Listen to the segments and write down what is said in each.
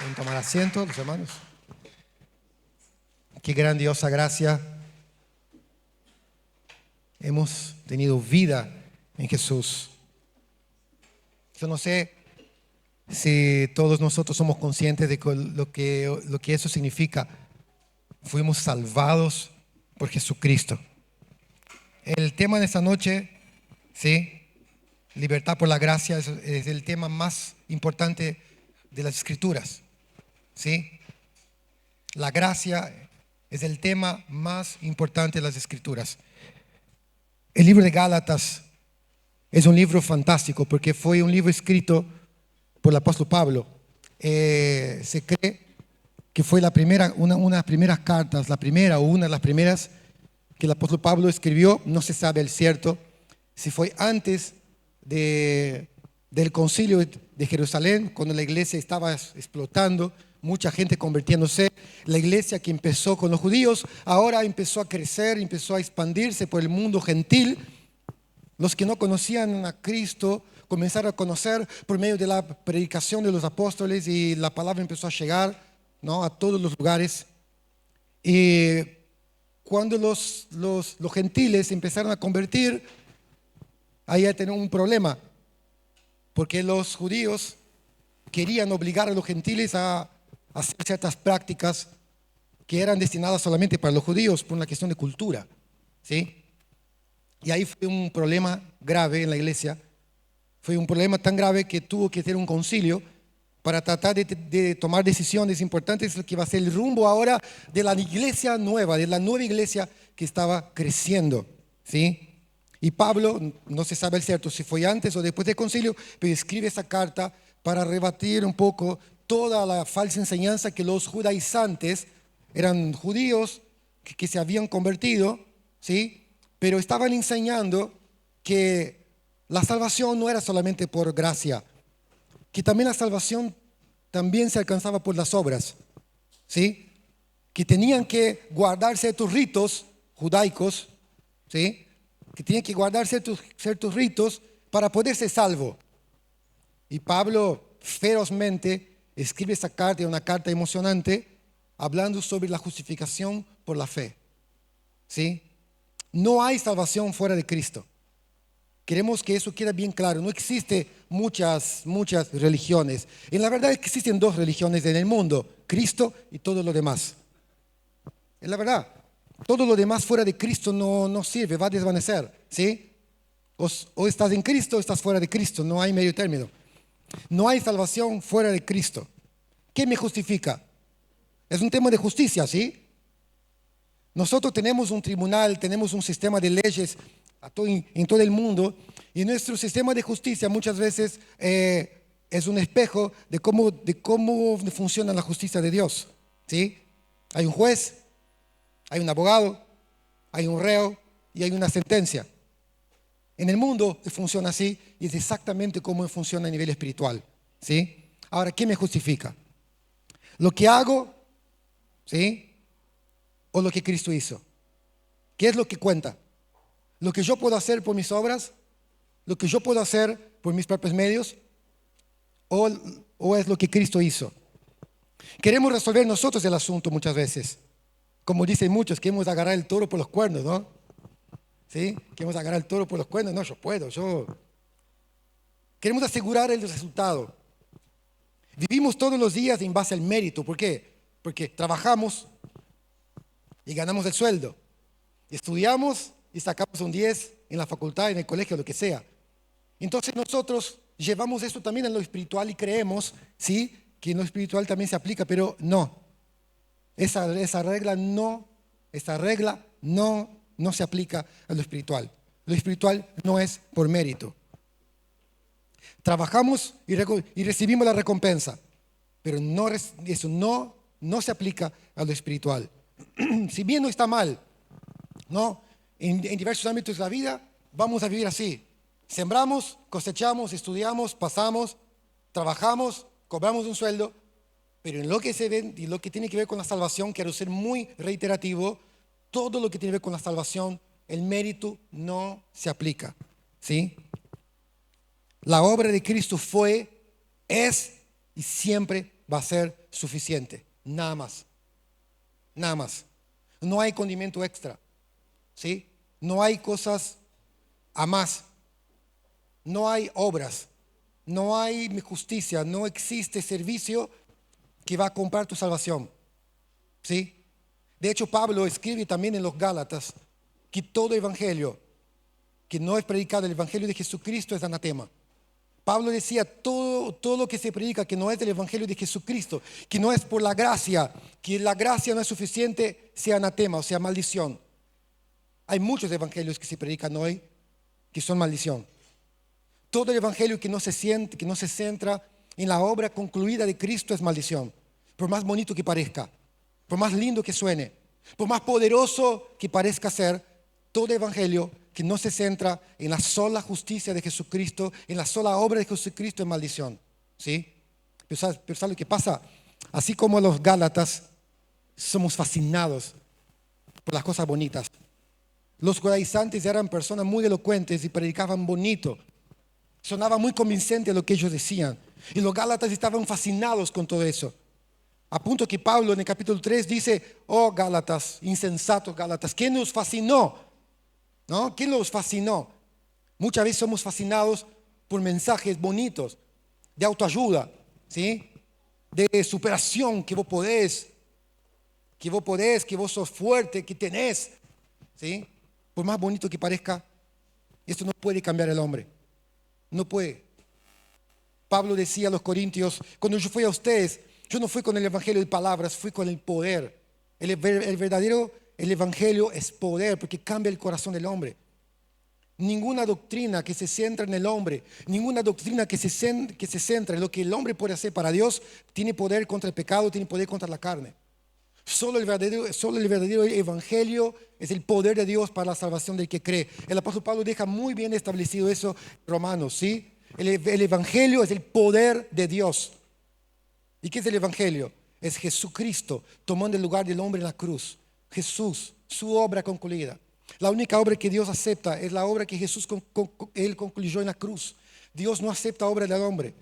Pueden tomar asiento, los hermanos. Qué grandiosa gracia. Hemos tenido vida en Jesús. Yo no sé si todos nosotros somos conscientes de lo que eso significa. Fuimos salvados por Jesucristo. El tema de esta noche, ¿sí? Libertad por la gracia, es el tema más importante de las Escrituras, ¿sí? La gracia es el tema más importante de las Escrituras. El libro de Gálatas es un libro fantástico porque fue un libro escrito por el apóstol Pablo. Se cree que fue una de las primeras cartas, la primera o una de las primeras que el apóstol Pablo escribió. No se sabe el cierto si fue antes del concilio de Jerusalén, cuando la iglesia estaba explotando, mucha gente convirtiéndose. La iglesia que empezó con los judíos ahora empezó a crecer, empezó a expandirse por el mundo gentil. Los que no conocían a Cristo comenzaron a conocer por medio de la predicación de los apóstoles, y la palabra empezó a llegar, ¿no?, a todos los lugares. Y cuando los gentiles empezaron a convertir, ahí ya tenían un problema, porque los judíos querían obligar a los gentiles a hacer ciertas prácticas que eran destinadas solamente para los judíos por una cuestión de cultura, ¿sí? Y ahí fue un problema grave en la iglesia. Fue un problema tan grave que tuvo que hacer un concilio para tratar de tomar decisiones importantes, lo que va a ser el rumbo ahora de la iglesia nueva, de la nueva iglesia que estaba creciendo, ¿sí? Y Pablo, no se sabe el cierto si fue antes o después del concilio, pero escribe esa carta para rebatir un poco toda la falsa enseñanza que los judaizantes eran judíos que se habían convertido, ¿sí?, pero estaban enseñando que la salvación no era solamente por gracia, que también la salvación también se alcanzaba por las obras, ¿sí?, que tenían que guardar ciertos ritos judaicos, ¿sí?, que tenían que guardar ciertos ritos para poder ser salvo. Y Pablo ferozmente escribe esa carta, una carta emocionante, hablando sobre la justificación por la fe, ¿sí? No hay salvación fuera de Cristo. Queremos que eso quede bien claro. No existe muchas religiones. En la verdad existen dos religiones en el mundo: Cristo y todo lo demás. Es la verdad. Todo lo demás fuera de Cristo no sirve, va a desvanecer, ¿sí? O estás en Cristo o estás fuera de Cristo. No hay medio término. No hay salvación fuera de Cristo. ¿Qué me justifica? Es un tema de justicia, ¿sí? Nosotros tenemos un tribunal, tenemos un sistema de leyes en todo el mundo, y nuestro sistema de justicia muchas veces es un espejo de cómo funciona la justicia de Dios, ¿sí? Hay un juez, hay un abogado, hay un reo y hay una sentencia. En el mundo funciona así, y es exactamente como funciona a nivel espiritual, ¿sí? Ahora, ¿qué me justifica? ¿Lo que hago, sí, o lo que Cristo hizo? ¿Qué es lo que cuenta? ¿Lo que yo puedo hacer por mis obras? ¿Lo que yo puedo hacer por mis propios medios? ¿O es lo que Cristo hizo? Queremos resolver nosotros el asunto muchas veces. Como dicen muchos, queremos agarrar el toro por los cuernos, ¿no? ¿Sí? Queremos agarrar el toro por los cuernos. No, yo puedo, Queremos asegurar el resultado. Vivimos todos los días en base al mérito. ¿Por qué? Porque trabajamos y ganamos el sueldo. Estudiamos y sacamos un 10 en la facultad, en el colegio, lo que sea. Entonces nosotros llevamos esto también en lo espiritual y creemos, sí, que en lo espiritual también se aplica, pero no. Esa regla no se aplica a lo espiritual. Lo espiritual no es por mérito. Trabajamos y recibimos la recompensa, pero eso no se aplica a lo espiritual. Si bien no está mal, ¿no? En diversos ámbitos de la vida vamos a vivir así. Sembramos, cosechamos, estudiamos, pasamos, trabajamos, cobramos un sueldo, pero en lo que se ve y lo que tiene que ver con la salvación, quiero ser muy reiterativo, todo lo que tiene que ver con la salvación, el mérito no se aplica, ¿sí? La obra de Cristo fue, es y siempre va a ser suficiente. Nada más. Nada más. No hay condimento extra. ¿Sí? No hay cosas a más. No hay obras. No hay justicia. No existe servicio que va a comprar tu salvación. ¿Sí? De hecho, Pablo escribe también en los Gálatas que todo evangelio que no es predicado, el evangelio de Jesucristo, es anatema. Pablo decía, todo lo que se predica que no es del evangelio de Jesucristo, que no es por la gracia, que la gracia no es suficiente, sea anatema, o sea, maldición. Hay muchos evangelios que se predican hoy que son maldición. Todo el evangelio que no se centra en la obra concluida de Cristo es maldición. Por más bonito que parezca, por más lindo que suene, por más poderoso que parezca ser, todo evangelio que no se centra en la sola justicia de Jesucristo, en la sola obra de Jesucristo, es maldición. ¿Sí? Pero ¿sabes lo que pasa? Así como los Gálatas somos fascinados por las cosas bonitas. Los judaizantes eran personas muy elocuentes y predicaban bonito. Sonaba muy convincente lo que ellos decían. Y los Gálatas estaban fascinados con todo eso. A punto que Pablo en el capítulo 3 dice, oh Gálatas, insensatos Gálatas, ¿quién nos fascinó? ¿No? ¿Quién los fascinó? Muchas veces somos fascinados por mensajes bonitos, de autoayuda, ¿sí? De superación, que vos podés, que vos sos fuerte, que tenés, ¿sí? Por más bonito que parezca, esto no puede cambiar al hombre. No puede. Pablo decía a los corintios, cuando yo fui a ustedes, yo no fui con el evangelio de palabras, fui con el poder. El evangelio es poder porque cambia el corazón del hombre. Ninguna doctrina que se centra en el hombre, ninguna doctrina que se centra en lo que el hombre puede hacer para Dios, tiene poder contra el pecado, tiene poder contra la carne. Solo el verdadero evangelio es el poder de Dios para la salvación del que cree. El apóstol Pablo deja muy bien establecido eso en Romanos, ¿sí? El evangelio es el poder de Dios. ¿Y qué es el evangelio? Es Jesucristo tomando el lugar del hombre en la cruz. Jesús, su obra concluida. La única obra que Dios acepta es la obra que Jesús él concluyó en la cruz. Dios no acepta obra del hombre.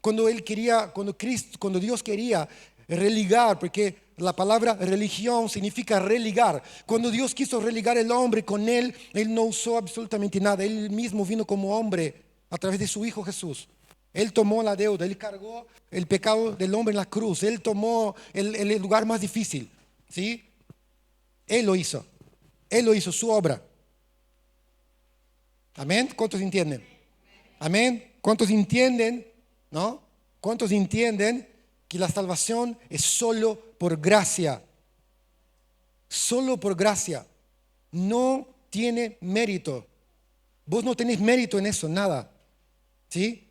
Cuando Dios quería religar, porque la palabra religión significa religar. Cuando Dios quiso religar al hombre con Él, Él no usó absolutamente nada. Él mismo vino como hombre a través de su Hijo Jesús. Él tomó la deuda, Él cargó el pecado del hombre en la cruz. Él tomó el lugar más difícil, ¿sí? Él lo hizo, su obra. Amén. ¿Cuántos entienden? Amén. ¿Cuántos entienden? ¿No? ¿Cuántos entienden que la salvación es solo por gracia? Solo por gracia. No tiene mérito. Vos no tenés mérito en eso, nada. ¿Sí?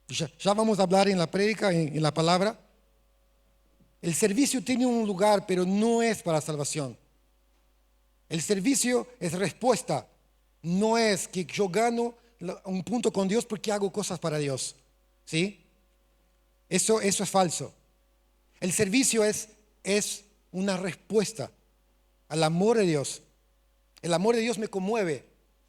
Ya vamos a hablar en la prédica, en la palabra. El servicio tiene un lugar, pero no es para salvación. El servicio es respuesta. No es que yo gano un punto con Dios porque hago cosas para Dios. ¿Sí? Eso es falso. El servicio es una respuesta al amor de Dios. El amor de Dios me conmueve.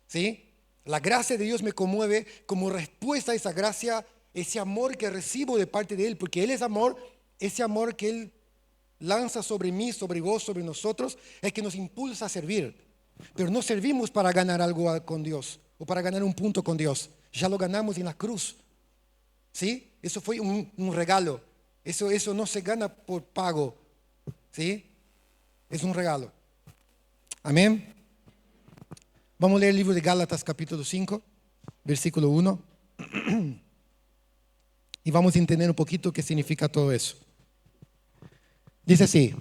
¿Sí? La gracia de Dios me conmueve como respuesta a esa gracia, ese amor que recibo de parte de Él, porque Él es amor. Ese amor que Él lanza sobre mí, sobre vos, sobre nosotros, es que nos impulsa a servir. Pero no servimos para ganar algo con Dios o para ganar un punto con Dios. Ya lo ganamos en la cruz. ¿Sí? Eso fue un regalo. Eso no se gana por pago. ¿Sí? Es un regalo. Amén. Vamos a leer el libro de Gálatas capítulo 5, versículo 1. Y vamos a entender un poquito qué significa todo eso. Dice así: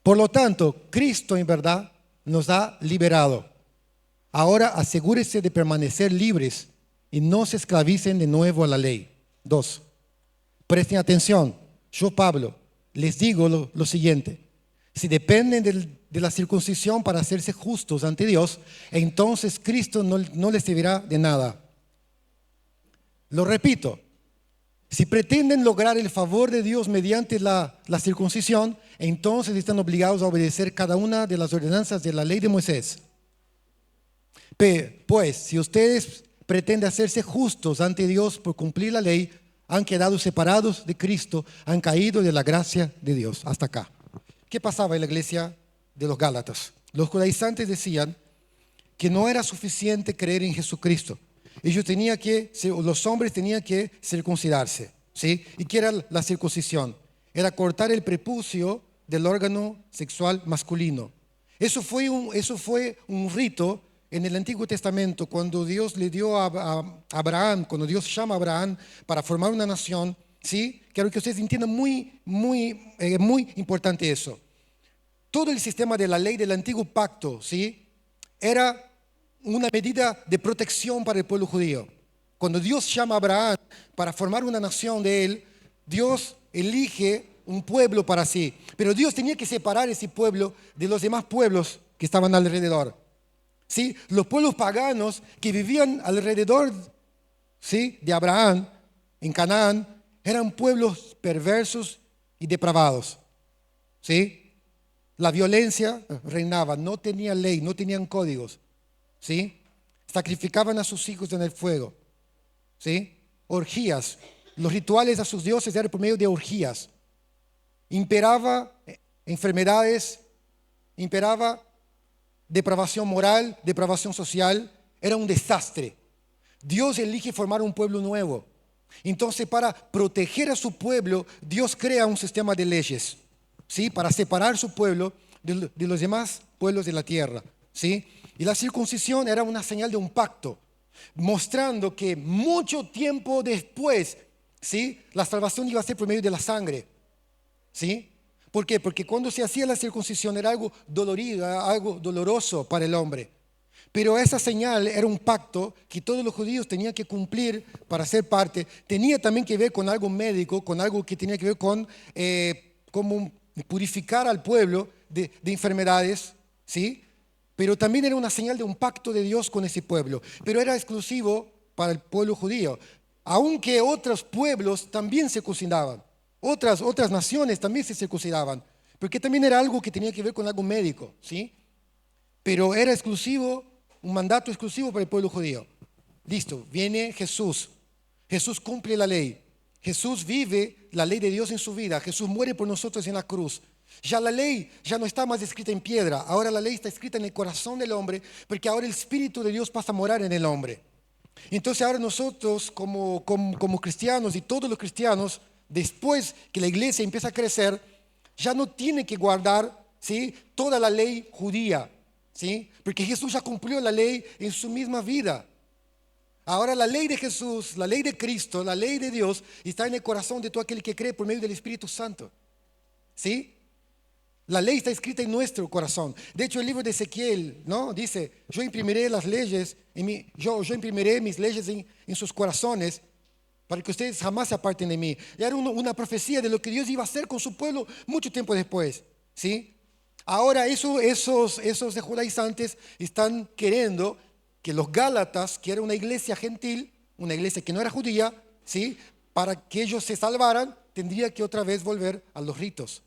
por lo tanto, Cristo en verdad nos ha liberado. Ahora asegúrese de permanecer libres y no se esclavicen de nuevo a la ley. 2. Presten atención. Yo, Pablo, les digo lo siguiente. Si dependen de la circuncisión para hacerse justos ante Dios, entonces Cristo no les servirá de nada. Lo repito. Si pretenden lograr el favor de Dios mediante la circuncisión, entonces están obligados a obedecer cada una de las ordenanzas de la ley de Moisés. Pues, si ustedes pretenden hacerse justos ante Dios por cumplir la ley, han quedado separados de Cristo, han caído de la gracia de Dios. Hasta acá. ¿Qué pasaba en la iglesia de los Gálatas? Los judaizantes decían que no era suficiente creer en Jesucristo. Los hombres tenían que circuncidarse, ¿sí? ¿Y qué era la circuncisión? Era cortar el prepucio del órgano sexual masculino. Eso fue un rito en el Antiguo Testamento, cuando Dios le dio a Abraham, cuando Dios llama a Abraham para formar una nación, ¿sí? Quiero que ustedes entiendan muy importante eso. Todo el sistema de la ley del Antiguo Pacto, ¿sí? Era una medida de protección para el pueblo judío. Cuando Dios llama a Abraham para formar una nación de él, Dios elige un pueblo para sí. Pero Dios tenía que separar ese pueblo de los demás pueblos que estaban alrededor. ¿Sí? Los pueblos paganos que vivían alrededor, ¿sí?, de Abraham, en Canaán, eran pueblos perversos y depravados. ¿Sí? La violencia reinaba, no tenían ley, no tenían códigos. ¿Sí? Sacrificaban a sus hijos en el fuego. ¿Sí? Orgías. Los rituales a sus dioses eran por medio de orgías. Imperaba enfermedades, imperaba depravación moral, depravación social. Era un desastre. Dios elige formar un pueblo nuevo. Entonces, para proteger a su pueblo, Dios crea un sistema de leyes, ¿sí?, para separar su pueblo de los demás pueblos de la tierra, ¿sí? Y la circuncisión era una señal de un pacto, mostrando que mucho tiempo después, ¿sí?, la salvación iba a ser por medio de la sangre. ¿Sí? ¿Por qué? Porque cuando se hacía la circuncisión era algo dolorido, algo doloroso para el hombre. Pero esa señal era un pacto que todos los judíos tenían que cumplir para ser parte. Tenía también que ver con algo médico, con algo que tenía que ver con cómo purificar al pueblo de enfermedades, ¿sí? Pero también era una señal de un pacto de Dios con ese pueblo. Pero era exclusivo para el pueblo judío, aunque otros pueblos también se circuncidaban. Otras naciones también se circuncidaban, porque también era algo que tenía que ver con algo médico, ¿sí? Pero era exclusivo, un mandato exclusivo para el pueblo judío. Listo, viene Jesús. Jesús cumple la ley. Jesús vive la ley de Dios en su vida. Jesús muere por nosotros en la cruz. Ya la ley ya no está más escrita en piedra. Ahora la ley está escrita en el corazón del hombre, porque ahora el Espíritu de Dios pasa a morar en el hombre. Entonces ahora nosotros como cristianos y todos los cristianos, después que la iglesia empieza a crecer, ya no tiene que guardar, ¿sí?, toda la ley judía, ¿sí?, porque Jesús ya cumplió la ley en su misma vida. Ahora la ley de Jesús, la ley de Cristo, la ley de Dios está en el corazón de todo aquel que cree por medio del Espíritu Santo. ¿Sí? La ley está escrita en nuestro corazón. De hecho, el libro de Ezequiel, ¿no?, dice: yo imprimiré las leyes, yo imprimiré mis leyes en sus corazones, para que ustedes jamás se aparten de mí. Y era una profecía de lo que Dios iba a hacer con su pueblo mucho tiempo después, ¿sí? Ahora esos judaizantes están queriendo que los Gálatas, que era una iglesia gentil, una iglesia que no era judía, ¿sí?, para que ellos se salvaran, tendría que otra vez volver a los ritos.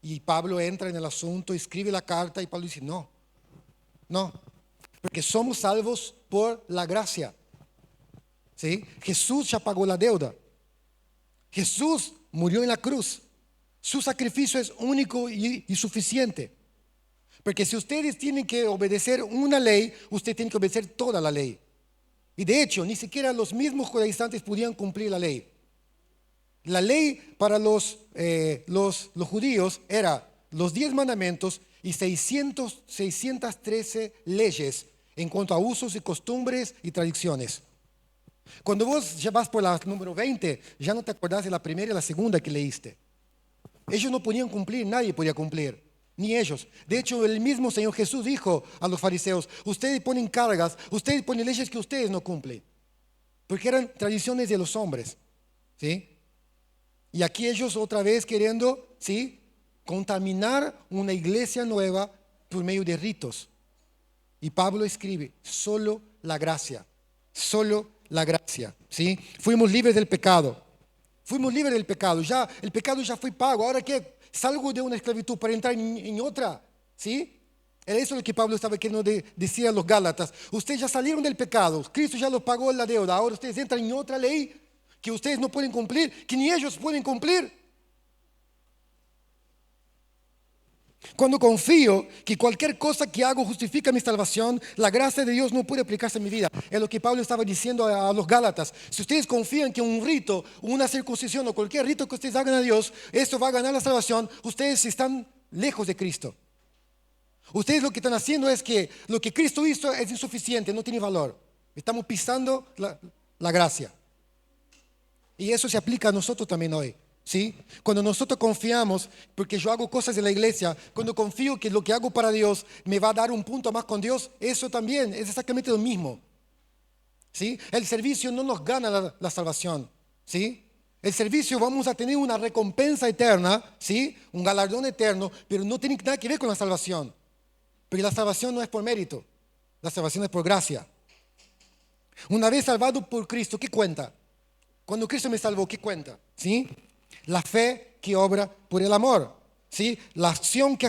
Y Pablo entra en el asunto, escribe la carta, y Pablo dice: no, porque somos salvos por la gracia. ¿Sí? Jesús ya pagó la deuda. Jesús murió en la cruz. Su sacrificio es único y suficiente. Porque si ustedes tienen que obedecer una ley, ustedes tienen que obedecer toda la ley. Y de hecho, ni siquiera los mismos judaizantes podían cumplir la ley. La ley para los judíos era los 10 mandamientos y 613 leyes en cuanto a usos y costumbres y tradiciones. Cuando vos ya vas por la número 20, ya no te acordás de la primera y la segunda que leíste. Ellos no podían cumplir, nadie podía cumplir, ni ellos. De hecho, el mismo Señor Jesús dijo a los fariseos: ustedes ponen cargas, ustedes ponen leyes que ustedes no cumplen, porque eran tradiciones de los hombres, ¿sí? Y aquí ellos otra vez queriendo, ¿sí?, contaminar una iglesia nueva por medio de ritos. Y Pablo escribe: solo la gracia, ¿sí? Fuimos libres del pecado. Ya el pecado ya fue pago. Ahora que salgo de una esclavitud para entrar en otra, ¿sí? Era eso lo que Pablo estaba queriendo decir a los Gálatas. Ustedes ya salieron del pecado. Cristo ya lo pagó la deuda. Ahora ustedes entran en otra ley que ustedes no pueden cumplir, que ni ellos pueden cumplir. Cuando confío que cualquier cosa que hago justifica mi salvación, la gracia de Dios no puede aplicarse en mi vida. Es lo que Pablo estaba diciendo a los Gálatas. Si ustedes confían que un rito, una circuncisión o cualquier rito que ustedes hagan a Dios, esto va a ganar la salvación, ustedes están lejos de Cristo. Ustedes lo que están haciendo es que lo que Cristo hizo es insuficiente, no tiene valor. Estamos pisando la gracia. Y eso se aplica a nosotros también hoy. ¿Sí? Cuando nosotros confiamos, porque yo hago cosas en la iglesia, cuando confío que lo que hago para Dios me va a dar un punto más con Dios, eso también es exactamente lo mismo. ¿Sí? El servicio no nos gana la salvación. ¿Sí? El servicio vamos a tener una recompensa eterna, ¿sí? Un galardón eterno, pero no tiene nada que ver con la salvación. Porque la salvación no es por mérito, la salvación es por gracia. Una vez salvado por Cristo, ¿qué cuenta? Cuando Cristo me salvó, ¿qué cuenta? ¿Sí? La fe que obra por el amor. ¿Sí? La acción que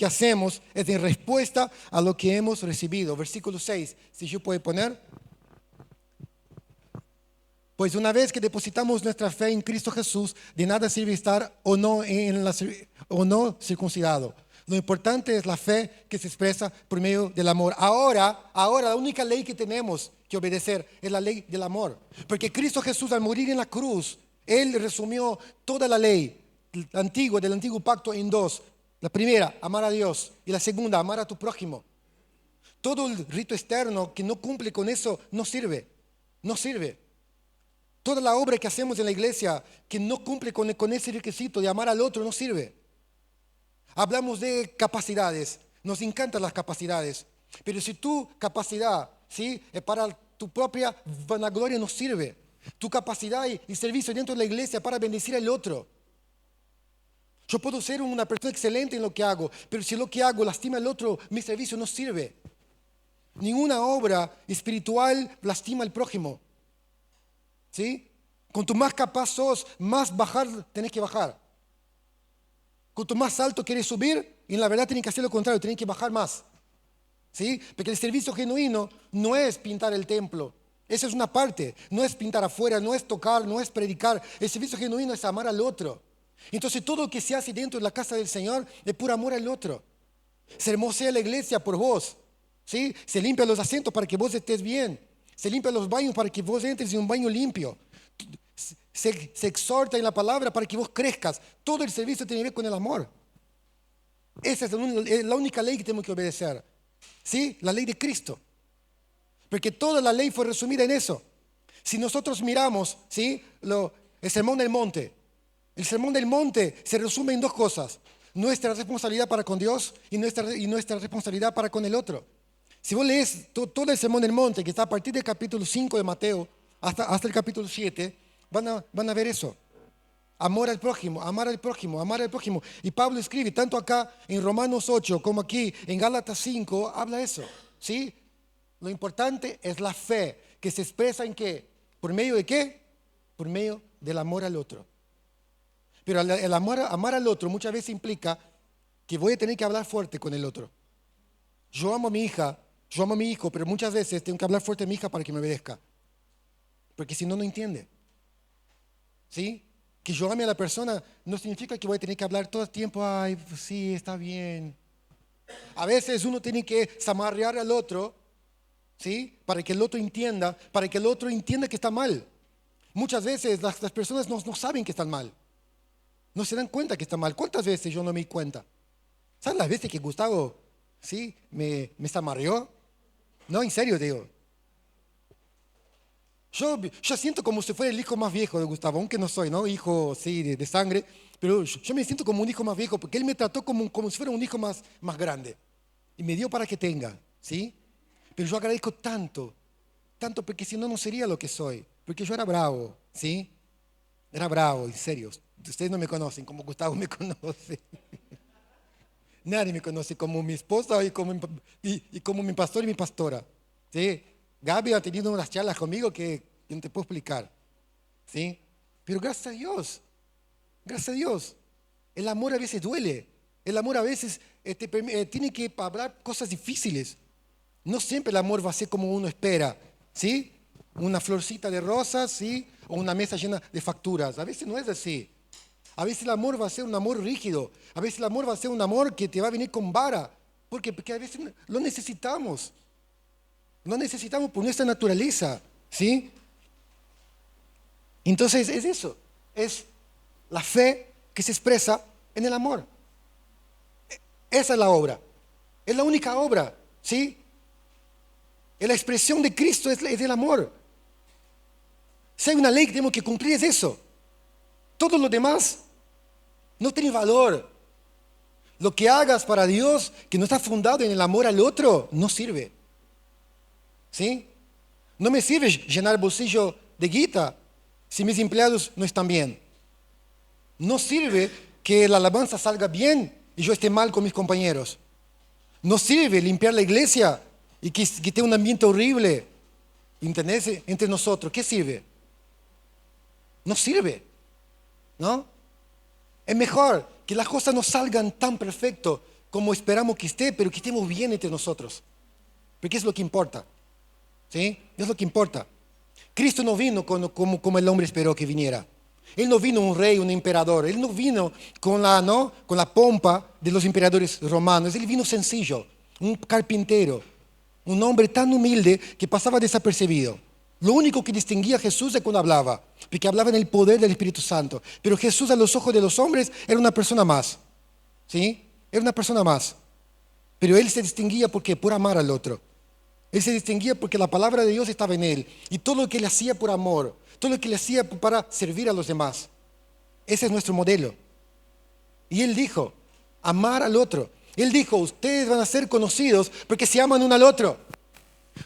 hacemos es en respuesta a lo que hemos recibido. Versículo 6, si yo puedo poner. Pues una vez que depositamos nuestra fe en Cristo Jesús, de nada sirve estar o no circuncidado. Lo importante es la fe que se expresa por medio del amor. Ahora la única ley que tenemos que obedecer es la ley del amor. Porque Cristo Jesús, al morir en la cruz, Él resumió toda la ley del antiguo pacto en dos. La primera, amar a Dios. Y la segunda, amar a tu prójimo. Todo el rito externo que no cumple con eso no sirve. No sirve. Toda la obra que hacemos en la iglesia que no cumple con ese requisito de amar al otro no sirve. Hablamos de capacidades. Nos encantan las capacidades. Pero si tu capacidad, ¿sí?, es para tu propia vanagloria, no sirve. Tu capacidad y servicio dentro de la iglesia para bendecir al otro. Yo puedo ser una persona excelente en lo que hago, pero si lo que hago lastima al otro, mi servicio no sirve. Ninguna obra espiritual lastima al prójimo. ¿Sí? Cuanto más capaz sos, más bajar tenés que bajar. Cuanto más alto quieres subir, y en la verdad tenés que hacer lo contrario, tenés que bajar más. ¿Sí? Porque el servicio genuino no es pintar el templo. Esa es una parte. No es pintar afuera, no es tocar, no es predicar. El servicio genuino es amar al otro. Entonces todo lo que se hace dentro de la casa del Señor es por amor al otro. Se hermosea la iglesia por vos. ¿Sí? Se limpian los asientos para que vos estés bien. Se limpian los baños para que vos entres en un baño limpio. Se exhorta en la palabra para que vos crezcas. Todo el servicio tiene que ver con el amor. Esa es la única ley que tenemos que obedecer. ¿Sí? La ley de Cristo. Porque toda la ley fue resumida en eso. Si nosotros miramos, ¿sí?, el Sermón del Monte. El Sermón del Monte se resume en dos cosas. Nuestra responsabilidad para con Dios y nuestra responsabilidad para con el otro. Si vos lees todo el Sermón del Monte, que está a partir del capítulo 5 de Mateo hasta el capítulo 7, van a ver eso. Amor al prójimo, amar al prójimo, amar al prójimo. Y Pablo escribe, tanto acá en Romanos 8 como aquí en Gálatas 5, habla eso. ¿Sí? Lo importante es la fe, que se expresa en ¿qué? ¿Por medio de qué? Por medio del amor al otro. Pero el amar al otro muchas veces implica que voy a tener que hablar fuerte con el otro. Yo amo a mi hija, yo amo a mi hijo, pero muchas veces tengo que hablar fuerte a mi hija para que me obedezca. Porque si no, no entiende. ¿Sí? Que yo ame a la persona no significa que voy a tener que hablar todo el tiempo, ay, pues sí, está bien. A veces uno tiene que zamarrear al otro, ¿sí?, para que el otro entienda, que está mal. Muchas veces las personas no saben que están mal. No se dan cuenta que está mal. ¿Cuántas veces yo no me di cuenta? ¿Sabes las veces que Gustavo, sí, me zamarreó? No, en serio, digo. Yo siento como si fuera el hijo más viejo de Gustavo, aunque no soy, ¿no?, hijo, sí, de sangre, pero yo me siento como un hijo más viejo, porque él me trató como si fuera un hijo más grande. Y me dio para que tenga, ¿sí? Pero yo agradezco tanto, porque si no, no sería lo que soy. Porque yo era bravo, ¿sí? Era bravo, en serio. Ustedes no me conocen como Gustavo me conoce. Nadie me conoce como mi esposa y como mi pastor y mi pastora. ¿Sí? Gaby ha tenido unas charlas conmigo que no te puedo explicar. ¿Sí? Pero gracias a Dios, el amor a veces duele. El amor a veces tiene que hablar cosas difíciles. No siempre el amor va a ser como uno espera. ¿Sí? una florcita de rosas, ¿sí? O una mesa llena de facturas. A veces no es así. A veces el amor va a ser un amor rígido. A veces el amor va a ser un amor que te va a venir con vara. ¿Por qué? Porque a veces lo necesitamos. Lo necesitamos por nuestra naturaleza, ¿sí? Entonces es eso. Es la fe que se expresa en el amor. Esa es la obra. Es la única obra, ¿sí? Es la expresión de Cristo, es el amor. Si hay una ley que tenemos que cumplir, es eso. Todo lo demás no tiene valor. Lo que hagas para Dios que no está fundado en el amor al otro, no sirve. ¿Sí? No me sirve llenar el bolsillo de guita si mis empleados no están bien. No sirve que la alabanza salga bien y yo esté mal con mis compañeros. No sirve limpiar la iglesia y que tenga un ambiente horrible, ¿entendés? Entre nosotros. ¿Qué sirve? No sirve, ¿no? Es mejor que las cosas no salgan tan perfecto como esperamos que esté, pero que estemos bien entre nosotros. Porque es lo que importa, ¿sí? Es lo que importa. Cristo no vino como el hombre esperó que viniera. Él no vino un rey, un emperador. Él no vino con la pompa de los emperadores romanos. Él vino sencillo, un carpintero, un hombre tan humilde que pasaba desapercibido. Lo único que distinguía a Jesús es cuando hablaba, porque hablaba en el poder del Espíritu Santo. Pero Jesús a los ojos de los hombres era una persona más, ¿sí? Era una persona más. Pero él se distinguía porque por amar al otro. Él se distinguía porque la palabra de Dios estaba en él. Y todo lo que él hacía por amor, todo lo que él hacía para servir a los demás. Ese es nuestro modelo. Y él dijo, amar al otro. Él dijo, ustedes van a ser conocidos porque se aman uno al otro.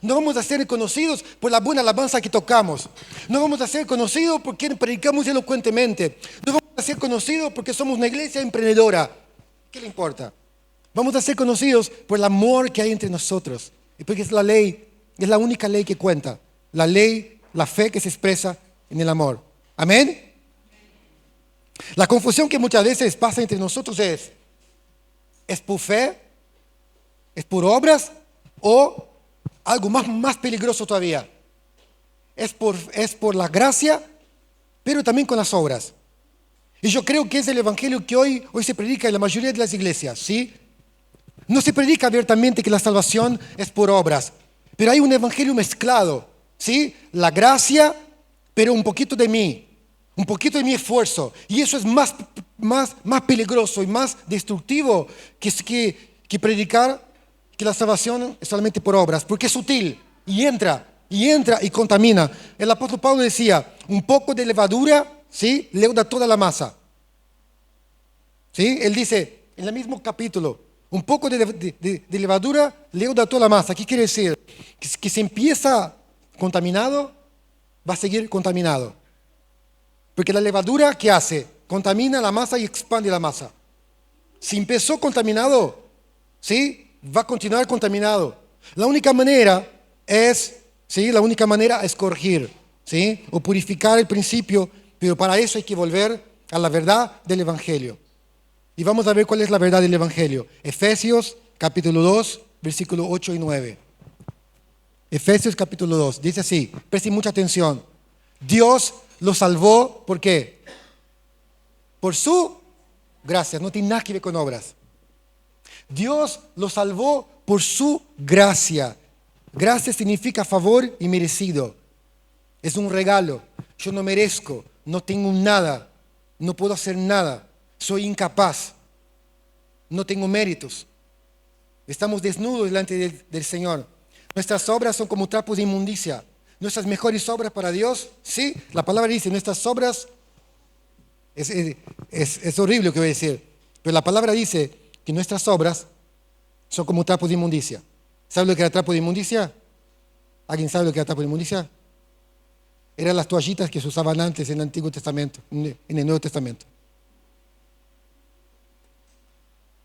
No vamos a ser conocidos por la buena alabanza que tocamos. No vamos a ser conocidos porque predicamos elocuentemente. No vamos a ser conocidos porque somos una iglesia emprendedora. ¿Qué le importa? Vamos a ser conocidos por el amor que hay entre nosotros. Y porque es la ley, es la única ley que cuenta. La ley, la fe que se expresa en el amor. ¿Amén? La confusión que muchas veces pasa entre nosotros ¿es por fe? ¿Es por obras? ¿O algo más peligroso todavía? Es por la gracia, pero también con las obras. Y yo creo que es el evangelio que hoy se predica en la mayoría de las iglesias, ¿sí? No se predica abiertamente que la salvación es por obras, pero hay un evangelio mezclado, ¿sí? La gracia, pero un poquito de mí, un poquito de mi esfuerzo. Y eso es más peligroso y más destructivo que predicar que la salvación es solamente por obras, porque es sutil y entra y contamina. El apóstol Pablo decía, un poco de levadura, ¿sí? Leuda toda la masa. ¿Sí? Él dice, en el mismo capítulo, un poco de levadura leuda toda la masa. ¿Qué quiere decir? Que si empieza contaminado, va a seguir contaminado. Porque la levadura, ¿qué hace? Contamina la masa y expande la masa. Si empezó contaminado, ¿sí? Va a continuar contaminado. La única manera es corregir, ¿sí? O purificar el principio, pero para eso hay que volver a la verdad del Evangelio. Y vamos a ver cuál es la verdad del Evangelio. Efesios capítulo 2, versículos 8 y 9. Efesios capítulo 2, dice así, presten mucha atención. Dios lo salvó, ¿por qué? Por su gracia, no tiene nada que ver con obras. Dios lo salvó por su gracia. Gracia significa favor y merecido. Es un regalo. Yo no merezco, no tengo nada, no puedo hacer nada. Soy incapaz, no tengo méritos. Estamos desnudos delante del Señor. Nuestras obras son como trapos de inmundicia. Nuestras mejores obras para Dios, sí, la palabra dice, nuestras obras, es horrible lo que voy a decir, pero la palabra dice que nuestras obras son como trapos de inmundicia. ¿Sabe lo que era trapo de inmundicia? ¿Alguien sabe lo que era trapo de inmundicia? Eran las toallitas que se usaban antes en el Antiguo Testamento, en el Nuevo Testamento.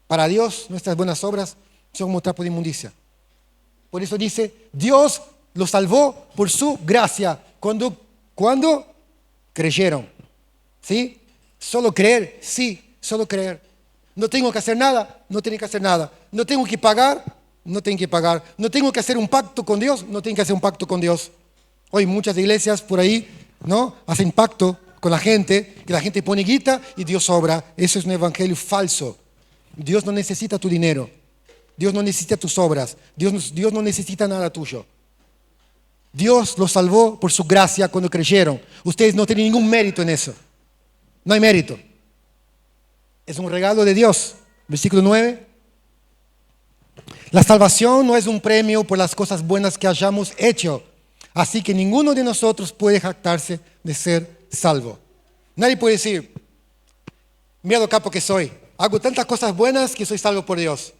Para Dios, nuestras buenas obras son como trapo de inmundicia. Por eso dice, Dios los salvó por su gracia. ¿Cuándo creyeron? ¿Sí? Solo creer, sí, solo creer. No tengo que hacer nada, no tengo que hacer nada. No tengo que pagar, no tengo que pagar. No tengo que hacer un pacto con Dios, no tengo que hacer un pacto con Dios. Hoy muchas iglesias por ahí, ¿no?, hacen pacto con la gente, que la gente pone guita y Dios obra. Eso es un evangelio falso. Dios no necesita tu dinero. Dios no necesita tus obras. Dios no necesita nada tuyo. Dios los salvó por su gracia cuando creyeron. Ustedes no tienen ningún mérito en eso. No hay mérito. Es un regalo de Dios. Versículo 9. La salvación no es un premio por las cosas buenas que hayamos hecho. Así que ninguno de nosotros puede jactarse de ser salvo. Nadie puede decir, mira lo capo que soy. Hago tantas cosas buenas que soy salvo por Dios.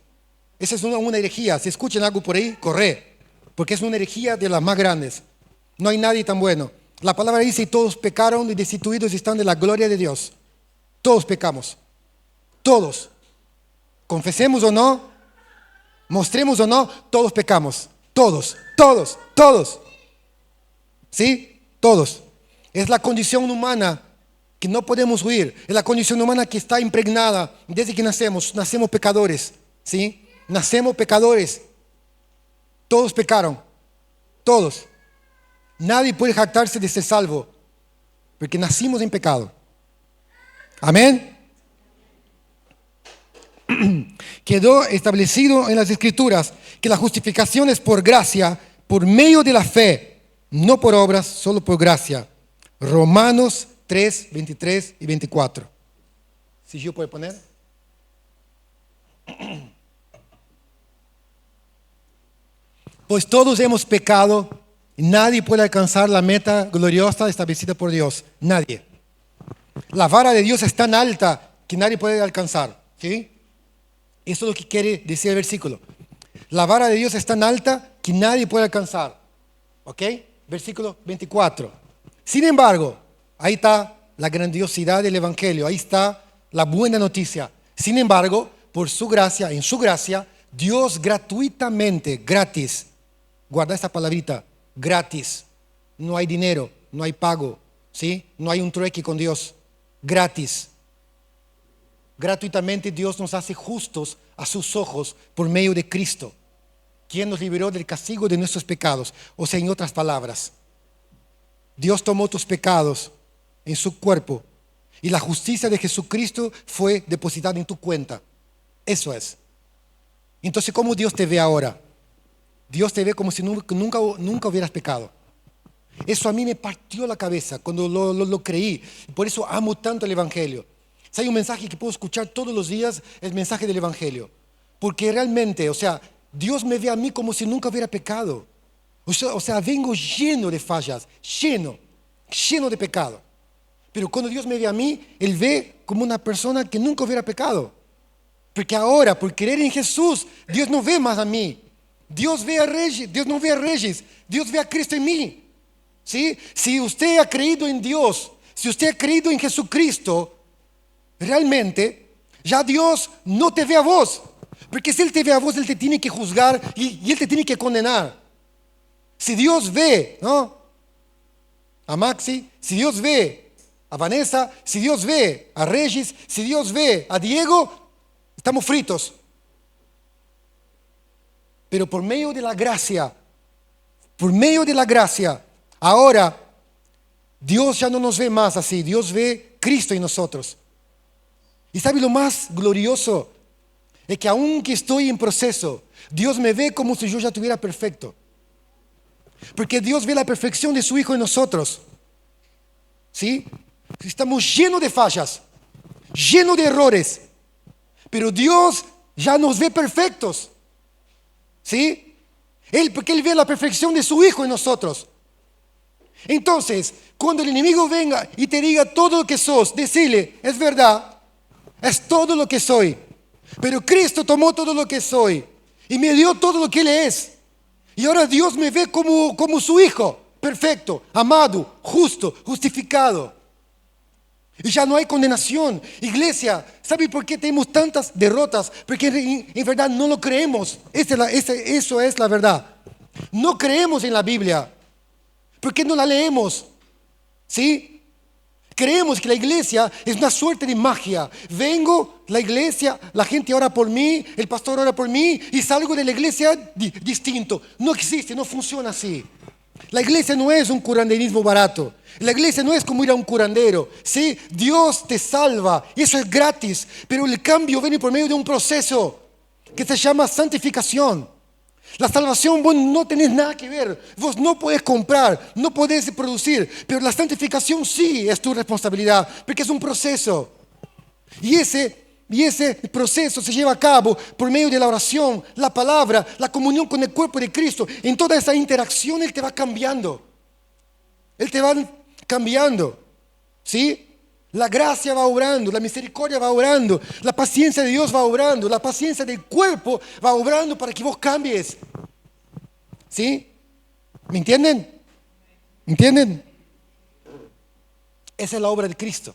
Esa es una herejía. Si escuchan algo por ahí, corre. Porque es una herejía de las más grandes. No hay nadie tan bueno. La palabra dice, y todos pecaron y destituidos están de la gloria de Dios. Todos pecamos. Todos. Confesemos o no, mostremos o no, todos pecamos. Todos, todos, todos. ¿Sí? Todos. Es la condición humana que no podemos huir. Es la condición humana que está impregnada desde que nacemos. Nacemos pecadores. ¿Sí? Nacemos pecadores. Todos pecaron. Todos. Nadie puede jactarse de ser salvo. Porque nacimos en pecado. Amén. Quedó establecido en las Escrituras que la justificación es por gracia, por medio de la fe, no por obras, solo por gracia. Romanos 3, 23 y 24. Si yo puedo poner. Pues todos hemos pecado y nadie puede alcanzar la meta gloriosa establecida por Dios. Nadie. La vara de Dios es tan alta que nadie puede alcanzar. ¿Sí? Eso es lo que quiere decir el versículo. La vara de Dios es tan alta que nadie puede alcanzar. ¿Ok? Versículo 24. Sin embargo, ahí está la grandiosidad del Evangelio. Ahí está la buena noticia. Sin embargo, por su gracia, en su gracia, Dios gratuitamente, gratis. Guarda esta palabrita, gratis. No hay dinero, no hay pago. ¿Sí? No hay un trueque con Dios. Gratis. Gratuitamente Dios nos hace justos a sus ojos por medio de Cristo, quien nos liberó del castigo de nuestros pecados. O sea, en otras palabras, Dios tomó tus pecados en su cuerpo y la justicia de Jesucristo fue depositada en tu cuenta. Eso es. Entonces, ¿cómo Dios te ve ahora? Dios te ve como si nunca hubieras pecado. Eso a mí me partió la cabeza cuando lo creí. Por eso amo tanto el Evangelio. Si hay un mensaje que puedo escuchar todos los días, es el mensaje del Evangelio. Porque realmente, o sea, Dios me ve a mí como si nunca hubiera pecado. O sea, vengo lleno de fallas, lleno de pecado. Pero cuando Dios me ve a mí, Él ve como una persona que nunca hubiera pecado. Porque ahora, por creer en Jesús, Dios no ve más a mí. Dios ve a reyes, Dios no ve a reyes, Dios ve a Cristo en mí. ¿Sí? Si usted ha creído en Dios, si usted ha creído en Jesucristo, realmente ya Dios no te ve a vos. Porque si Él te ve a vos, Él te tiene que juzgar y Él te tiene que condenar. Si Dios ve, ¿no?, a Maxi, si Dios ve a Vanessa, si Dios ve a Regis, si Dios ve a Diego, estamos fritos. Pero por medio de la gracia, ahora Dios ya no nos ve más así. Dios ve Cristo en nosotros. Y ¿sabe lo más glorioso? Es que aunque estoy en proceso, Dios me ve como si yo ya estuviera perfecto. Porque Dios ve la perfección de su Hijo en nosotros. ¿Sí? Estamos llenos de fallas, llenos de errores. Pero Dios ya nos ve perfectos. ¿Sí? Porque Él ve la perfección de su Hijo en nosotros. Entonces, cuando el enemigo venga y te diga todo lo que sos, decile, es verdad, es todo lo que soy. Pero Cristo tomó todo lo que soy y me dio todo lo que Él es. Y ahora Dios me ve como su Hijo, perfecto, amado, justo, justificado. Y ya no hay condenación. Iglesia, ¿sabe por qué tenemos tantas derrotas? Porque en verdad no lo creemos. Eso es la verdad. No creemos en la Biblia. ¿Por qué no la leemos? ¿Sí? Creemos que la iglesia es una suerte de magia. Vengo, la iglesia, la gente ora por mí, el pastor ora por mí y salgo de la iglesia distinto. No existe, no funciona así. La iglesia no es un curanderismo barato. La iglesia no es como ir a un curandero. ¿Sí? Dios te salva y eso es gratis, pero el cambio viene por medio de un proceso que se llama santificación. La salvación vos no tenés nada que ver, vos no podés comprar, no podés producir, pero la santificación sí es tu responsabilidad, porque es un proceso. Y ese proceso se lleva a cabo por medio de la oración, la palabra, la comunión con el cuerpo de Cristo. En toda esa interacción Él te va cambiando. Él te va cambiando. ¿Sí? La gracia va obrando, la misericordia va obrando, la paciencia de Dios va obrando, la paciencia del cuerpo va obrando para que vos cambies. ¿Sí? ¿Me entienden? ¿Me entienden? Esa es la obra de Cristo.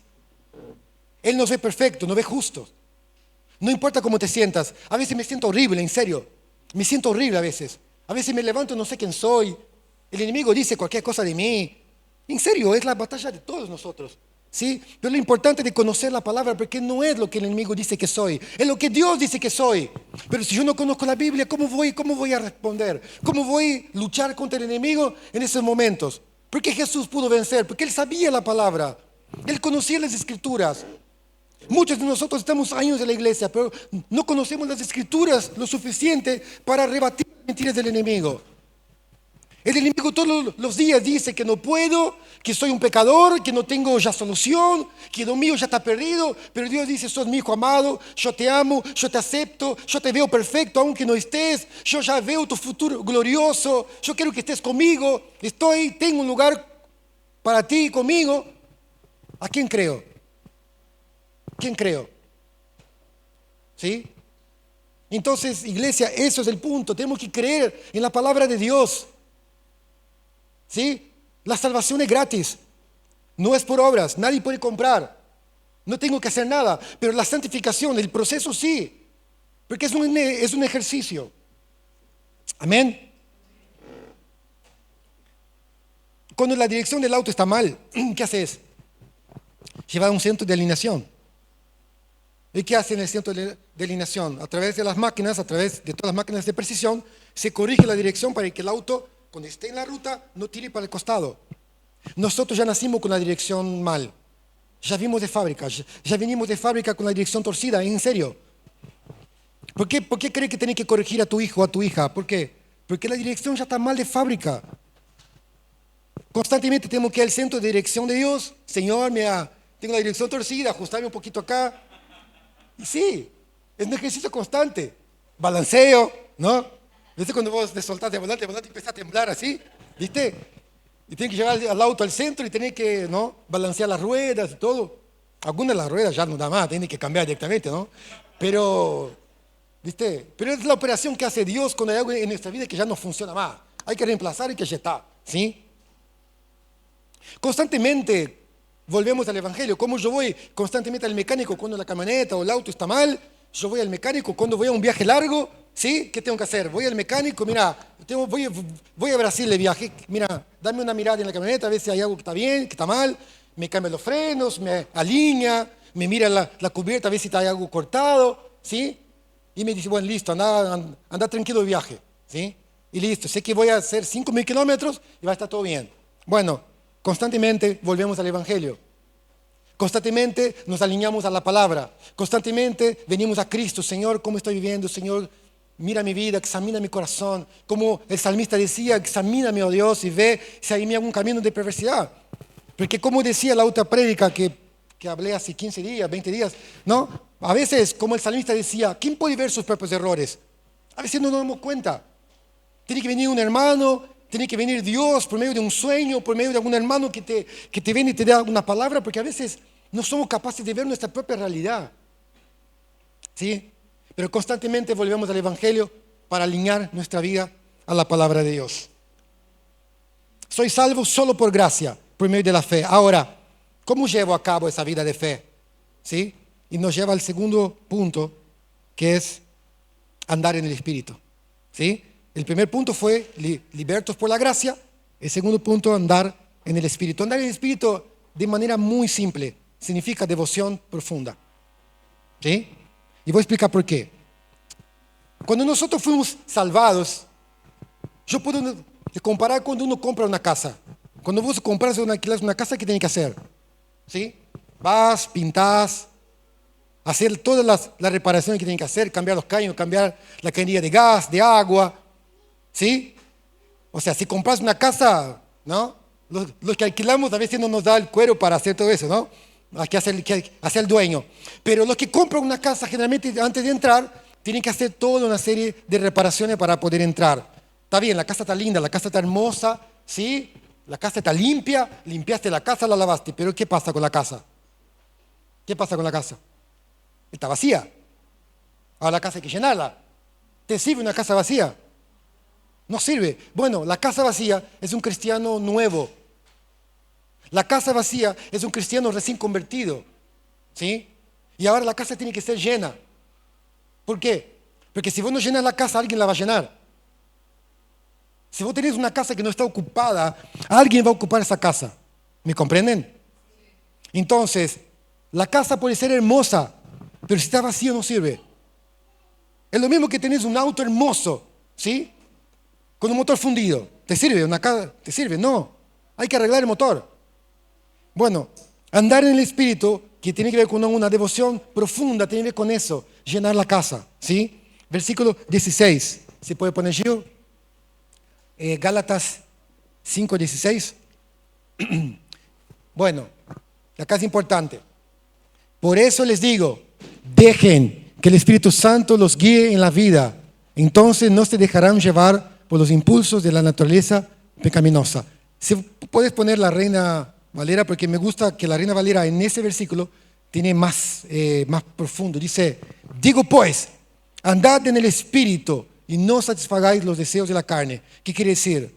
Él nos ve perfecto, nos ve justo. No importa cómo te sientas. A veces me siento horrible, en serio. Me siento horrible a veces. A veces me levanto y no sé quién soy. El enemigo dice cualquier cosa de mí. En serio, es la batalla de todos nosotros. ¿Sí? Pero lo importante es conocer la palabra, porque no es lo que el enemigo dice que soy, es lo que Dios dice que soy. Pero si yo no conozco la Biblia, ¿cómo voy a responder? ¿Cómo voy a luchar contra el enemigo en esos momentos? Porque Jesús pudo vencer, porque Él sabía la palabra, Él conocía las Escrituras. Muchos de nosotros estamos años en la iglesia, pero no conocemos las Escrituras lo suficiente para rebatir las mentiras del enemigo. El enemigo todos los días dice que no puedo, que soy un pecador, que no tengo ya solución, que lo mío ya está perdido, pero Dios dice, sos mi hijo amado, yo te amo, yo te acepto, yo te veo perfecto aunque no estés, yo ya veo tu futuro glorioso, yo quiero que estés conmigo, tengo un lugar para ti conmigo. ¿A quién creo? ¿Quién creo? ¿Sí? Entonces, iglesia, eso es el punto, tenemos que creer en la palabra de Dios. ¿Sí? La salvación es gratis, no es por obras, nadie puede comprar, no tengo que hacer nada, pero la santificación, el proceso sí, porque es un ejercicio. Amén. Cuando la dirección del auto está mal, ¿qué haces? Llevar a un centro de alineación. ¿Y qué hace en el centro de alineación? A través de las máquinas, a través de todas las máquinas de precisión, se corrige la dirección para que el auto, cuando esté en la ruta, no tire para el costado. Nosotros ya nacimos con la dirección mal. Ya vimos de fábrica, ya venimos de fábrica con la dirección torcida, en serio. ¿Por qué crees que tenés que corregir a tu hijo o a tu hija? ¿Por qué? Porque la dirección ya está mal de fábrica. Constantemente tenemos que ir al centro de dirección de Dios. Señor, mira, tengo la dirección torcida, ajustarme un poquito acá. Y sí, es un ejercicio constante. Balanceo, ¿no? ¿Viste cuando vos te soltás de volante y empezás a temblar así? ¿Viste? Y tienes que llevar al auto al centro y tenés que, ¿no?, balancear las ruedas y todo. Algunas de las ruedas ya no da más, tienes que cambiar directamente, ¿no? Pero, ¿viste? Pero es la operación que hace Dios cuando hay algo en nuestra vida que ya no funciona más. Hay que reemplazar y que ya está, ¿sí? Constantemente volvemos al Evangelio. Como yo voy constantemente al mecánico cuando la camioneta o el auto está mal, yo voy al mecánico cuando voy a un viaje largo, ¿sí? ¿Qué tengo que hacer? Voy al mecánico, mira, voy a Brasil de viaje, mira, dame una mirada en la camioneta, a ver si hay algo que está bien, que está mal, me cambia los frenos, me alinea, me mira la cubierta, a ver si hay algo cortado, ¿sí? Y me dice, bueno, listo, anda tranquilo de viaje, ¿sí? Y listo, sé que voy a hacer 5.000 kilómetros y va a estar todo bien. Bueno, constantemente volvemos al Evangelio. Constantemente nos alineamos a la palabra. Constantemente venimos a Cristo. Señor, ¿cómo estoy viviendo? Señor, mira mi vida, examina mi corazón. Como el salmista decía, examíname, oh Dios, y ve si hay en mí algún camino de perversidad. Porque como decía la otra prédica que hablé hace 15 días, 20 días, ¿no? A veces, como el salmista decía, ¿quién puede ver sus propios errores? A veces no nos damos cuenta. Tiene que venir un hermano, tiene que venir Dios por medio de un sueño, por medio de algún hermano que te viene y te da una palabra, porque a veces no somos capaces de ver nuestra propia realidad. ¿Sí? Pero constantemente volvemos al Evangelio para alinear nuestra vida a la palabra de Dios. Soy salvo solo por gracia, por medio de la fe. Ahora, ¿cómo llevo a cabo esa vida de fe? ¿Sí? Y nos lleva al segundo punto, que es andar en el Espíritu. ¿Sí? El primer punto fue libertos por la gracia. El segundo punto, andar en el Espíritu. Andar en el Espíritu de manera muy simple significa devoción profunda. ¿Sí? Y voy a explicar por qué. Cuando nosotros fuimos salvados, yo puedo Es comparar cuando uno compra una casa. Cuando vos compras o alquilas una casa, ¿qué tienes que hacer? ¿Sí? Vas, pintás, hacer todas las reparaciones que tienes que hacer, cambiar los caños, cambiar la cañería de gas, de agua. ¿Sí? O sea, si compras una casa, ¿no? Los que alquilamos a veces no nos da el cuero para hacer todo eso, ¿no? Hay que hacer el dueño. Pero los que compran una casa, generalmente antes de entrar, tienen que hacer toda una serie de reparaciones para poder entrar. Está bien, la casa está linda, la casa está hermosa, ¿sí? La casa está limpia, limpiaste la casa, la lavaste. Pero ¿qué pasa con la casa? ¿Qué pasa con la casa? Está vacía. Ahora la casa hay que llenarla. ¿Te sirve una casa vacía? No sirve. Bueno, la casa vacía es un cristiano nuevo. La casa vacía es un cristiano recién convertido. ¿Sí? Y ahora la casa tiene que ser llena. ¿Por qué? Porque si vos no llenas la casa, alguien la va a llenar. Si vos tenés una casa que no está ocupada, alguien va a ocupar esa casa. ¿Me comprenden? Entonces, la casa puede ser hermosa, pero si está vacío no sirve. Es lo mismo que tenés un auto hermoso, ¿sí? Con un motor fundido. ¿Te sirve una casa? ¿Te sirve? No. Hay que arreglar el motor. Bueno, andar en el Espíritu, que tiene que ver con una devoción profunda, tiene que ver con eso, llenar la casa, ¿sí? Versículo 16. ¿Se puede poner yo? Gálatas 5:16. Bueno, acá es importante. Por eso les digo, dejen que el Espíritu Santo los guíe en la vida. Entonces no se dejarán llevar por los impulsos de la naturaleza pecaminosa. Si puedes poner la Reina Valera, porque me gusta que la Reina Valera en ese versículo tiene más profundo. Dice, digo pues, andad en el Espíritu y no satisfagáis los deseos de la carne. ¿Qué quiere decir?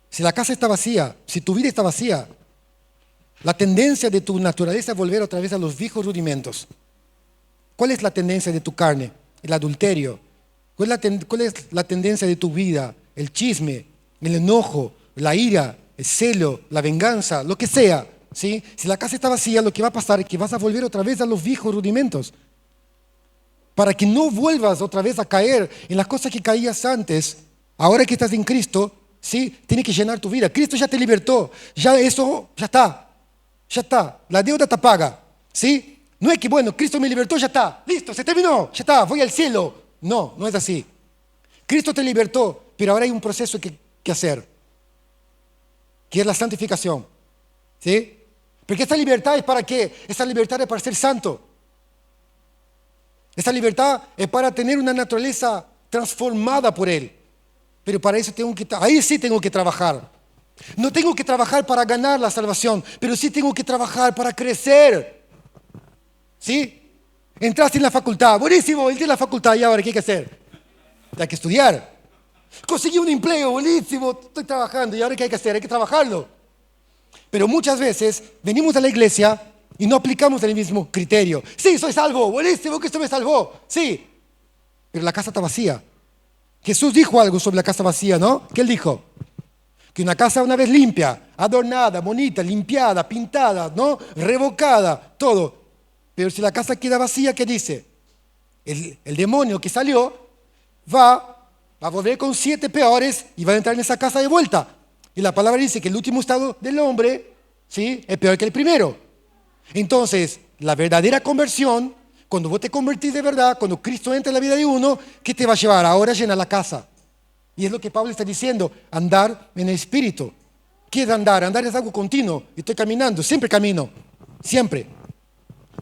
Si la casa está vacía, si tu vida está vacía, la tendencia de tu naturaleza es volver otra vez a los viejos rudimentos. ¿Cuál es la tendencia de tu carne? El adulterio. ¿Cuál es la tendencia de tu vida? El chisme, el enojo, la ira, el celo, la venganza, lo que sea. ¿Sí? Si la casa está vacía, lo que va a pasar es que vas a volver otra vez a los viejos rudimentos. Para que no vuelvas otra vez a caer en las cosas que caías antes, ahora que estás en Cristo, ¿sí? Tiene que llenar tu vida. Cristo ya te libertó, ya eso, ya está, la deuda está paga, ¿sí? No es que, bueno, Cristo me libertó, ya está, listo, se terminó, ya está, voy al cielo. No, no es así. Cristo te libertó, pero ahora hay un proceso que hacer, que es la santificación, ¿sí? Porque esta libertad es para qué? Esta libertad es para ser santo. Esta libertad es para tener una naturaleza transformada por Él. Pero para eso ahí sí tengo que trabajar. No tengo que trabajar para ganar la salvación, pero sí tengo que trabajar para crecer. ¿Sí? Entraste en la facultad, buenísimo, entré en la facultad y ahora ¿qué hay que hacer? Hay que estudiar. Conseguí un empleo, buenísimo, estoy trabajando y ahora ¿qué hay que hacer? Hay que trabajarlo. Pero muchas veces venimos a la iglesia y no aplicamos el mismo criterio. Sí, soy salvo, buenísimo que esto me salvó. Sí, pero la casa está vacía. Jesús dijo algo sobre la casa vacía, ¿no? ¿Qué él dijo? Que una casa una vez limpia, adornada, bonita, limpiada, pintada, ¿no? Revocada, todo. Pero si la casa queda vacía, ¿qué dice? El demonio que salió va a volver con 7 peores y va a entrar en esa casa de vuelta. Y la palabra dice que el último estado del hombre, ¿sí? Es peor que el primero. Entonces, la verdadera conversión, cuando vos te convertís de verdad, cuando Cristo entra en la vida de uno, ¿qué te va a llevar? Ahora llenar la casa. Y es lo que Pablo está diciendo, andar en el Espíritu. ¿Qué es andar? Andar es algo continuo. Estoy caminando, siempre camino, siempre.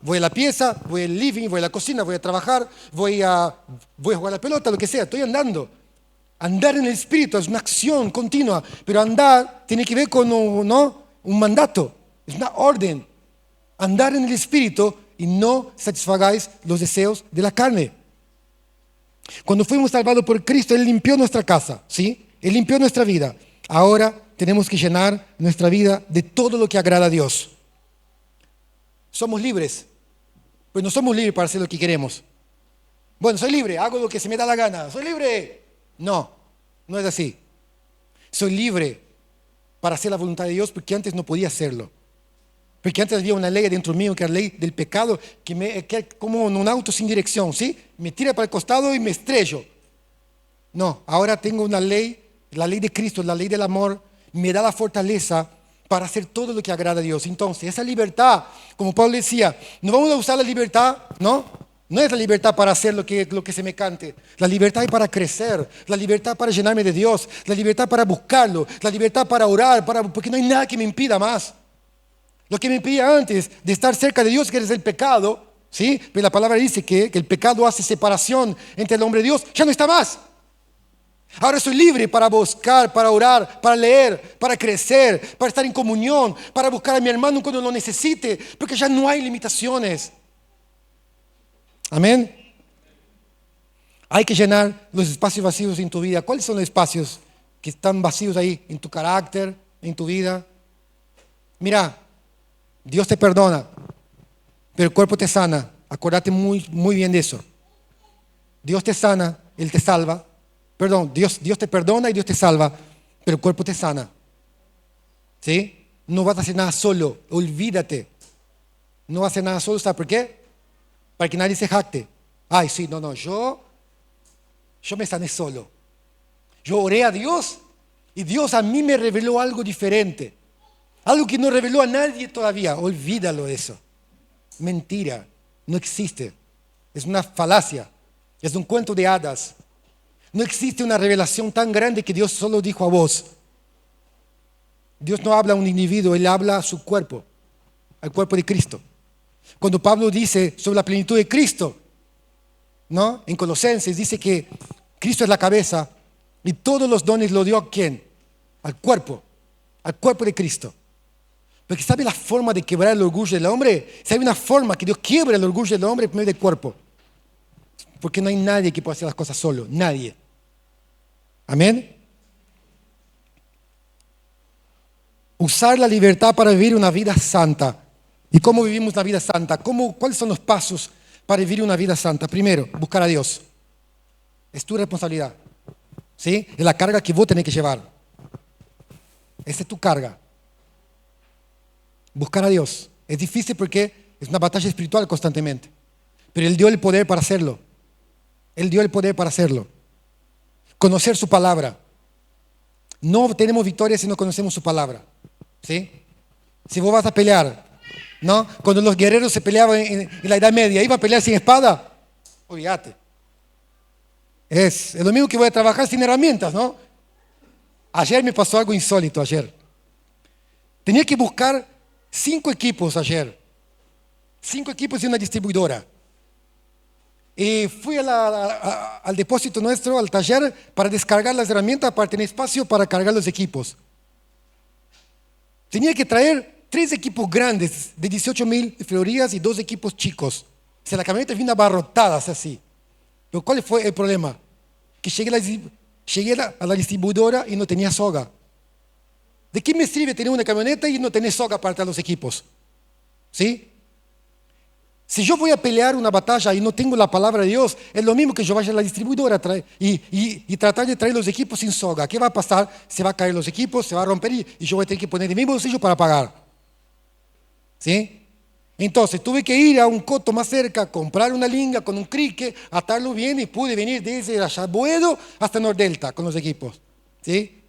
Voy a la pieza, voy al living, voy a la cocina, voy a trabajar, voy a jugar a la pelota, lo que sea, estoy andando. Andar en el Espíritu es una acción continua, pero andar tiene que ver con un mandato, es una orden. Andar en el Espíritu y no satisfagáis los deseos de la carne. Cuando fuimos salvados por Cristo, Él limpió nuestra casa, ¿sí? Él limpió nuestra vida. Ahora tenemos que llenar nuestra vida de todo lo que agrada a Dios. Somos libres, pues no somos libres para hacer lo que queremos. Bueno, soy libre, hago lo que se me da la gana, soy libre. No, no es así. Soy libre para hacer la voluntad de Dios porque antes no podía hacerlo. Porque antes había una ley dentro mío, que era la ley del pecado, que es como un auto sin dirección, ¿sí? Me tira para el costado y me estrello. No, ahora tengo una ley la ley de Cristo, la ley del amor, me da la fortaleza para hacer todo lo que agrada a Dios. Entonces, esa libertad, como Pablo decía, no vamos a usar la libertad, ¿no? No es la libertad para hacer lo que se me cante. La libertad es para crecer, la libertad para llenarme de Dios, la libertad para buscarlo, la libertad para orar, porque no hay nada que me impida más. Lo que me impedía antes de estar cerca de Dios, que es el pecado, ¿sí? Pero la palabra dice que el pecado hace separación entre el hombre y Dios, ya no está más. Ahora soy libre para buscar, para orar, para leer, para crecer, para estar en comunión, para buscar a mi hermano cuando lo necesite, porque ya no hay limitaciones. Amén. Hay que llenar los espacios vacíos en tu vida. ¿Cuáles son los espacios que están vacíos ahí en tu carácter, en tu vida? Mira, Dios te perdona, pero el cuerpo te sana. Acuérdate muy, muy bien de eso. Dios te sana, Él te salva. Perdón, Dios te perdona y Dios te salva, pero el cuerpo te sana. ¿Sí? No vas a hacer nada solo, olvídate. No vas a hacer nada solo, ¿sabes por qué? Para que nadie se jacte. Ay, sí, no, yo me sané solo. Yo oré a Dios y Dios a mí me reveló algo diferente. Algo que no reveló a nadie todavía. Olvídalo eso. Mentira, no existe. Es una falacia, es un cuento de hadas. No existe una revelación tan grande que Dios solo dijo a vos. Dios no habla a un individuo, Él habla a su cuerpo, al cuerpo de Cristo. Cuando Pablo dice sobre la plenitud de Cristo, ¿no? En Colosenses dice que Cristo es la cabeza y todos los dones lo dio ¿a quién? Al cuerpo de Cristo. Porque ¿sabe la forma de quebrar el orgullo del hombre? ¿Sabe una forma que Dios quiebra el orgullo del hombre por medio del cuerpo? Porque no hay nadie que pueda hacer las cosas solo, nadie. Amén. Usar la libertad para vivir una vida santa. ¿Y cómo vivimos la vida santa? ¿Cuáles son los pasos para vivir una vida santa? Primero, buscar a Dios. Es tu responsabilidad. ¿Sí? Es la carga que vos tenés que llevar. Esa es tu carga. Buscar a Dios. Es difícil porque es una batalla espiritual constantemente. Pero Él dio el poder para hacerlo. Él dio el poder para hacerlo. Conocer su palabra. No tenemos victoria si no conocemos su palabra. ¿Sí? Si vos vas a pelear, ¿no? Cuando los guerreros se peleaban en la Edad Media, ¿iba a pelear sin espada? Olvídate. Es lo mismo que voy a trabajar sin herramientas, ¿no? Ayer me pasó algo insólito, ayer. Tenía que buscar 5 equipos ayer. 5 equipos y una distribuidora. Y fui al depósito nuestro, al taller, para descargar las herramientas, para tener espacio para cargar los equipos. Tenía que traer 3 equipos grandes de 18,000 florías y 2 equipos chicos. O sea, la camioneta vino abarrotada así. Pero ¿cuál fue el problema? Que llegué a la distribuidora y no tenía soga. ¿De qué me sirve tener una camioneta y no tener soga para traer los equipos? ¿Sí? Si yo voy a pelear una batalla y no tengo la palabra de Dios, es lo mismo que yo vaya a la distribuidora y tratar de traer los equipos sin soga. ¿Qué va a pasar? Se va a caer los equipos, se va a romper y yo voy a tener que poner de mi bolsillo para pagar. ¿Sí? Entonces tuve que ir a un coto más cerca, comprar una linga con un crique, atarlo bien y pude venir desde Ayabuedo hasta Nordelta con los equipos. ¿Sí?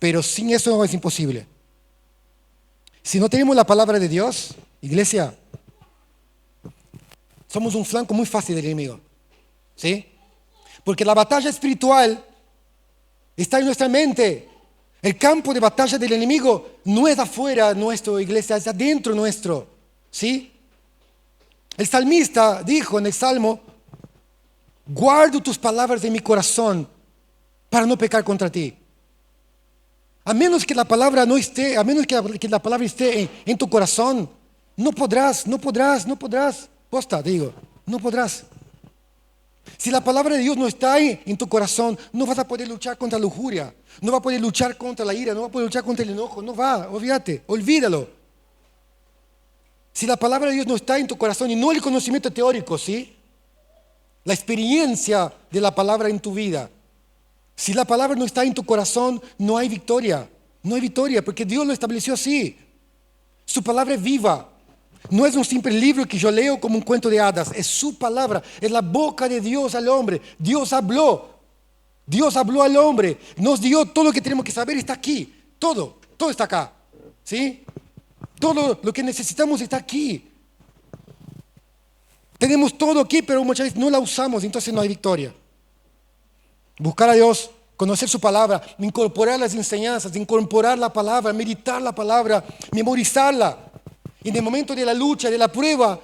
Pero sin eso no es imposible. Si no tenemos la palabra de Dios, iglesia, somos un flanco muy fácil del enemigo. ¿Sí? Porque la batalla espiritual está en nuestra mente. El campo de batalla del enemigo no es afuera nuestro, iglesia, es adentro nuestro. ¿Sí? El salmista dijo en el Salmo: guardo tus palabras en mi corazón para no pecar contra ti. A menos que la palabra no esté, a menos que la palabra esté en tu corazón, no podrás. Posta, digo, no podrás. Si la palabra de Dios no está ahí en tu corazón, no vas a poder luchar contra la lujuria, no vas a poder luchar contra la ira, no vas a poder luchar contra el enojo, no va, olvídate, olvídalo. Si la palabra de Dios no está en tu corazón, y no el conocimiento teórico, ¿sí? La experiencia de la palabra en tu vida. Si la palabra no está en tu corazón, no hay victoria. No hay victoria, porque Dios lo estableció así. Su palabra es viva. No es un simple libro que yo leo como un cuento de hadas. Es su palabra, es la boca de Dios al hombre. Dios habló Dios habló al hombre, nos dio todo lo que tenemos que saber, está aquí. Todo está acá. ¿Sí? Todo lo que necesitamos está aquí. Tenemos todo aquí, pero muchas veces no la usamos, entonces no hay victoria. Buscar a Dios, conocer su palabra, incorporar las enseñanzas, incorporar la palabra, meditar la palabra, memorizarla. Y en el momento de la lucha, de la prueba,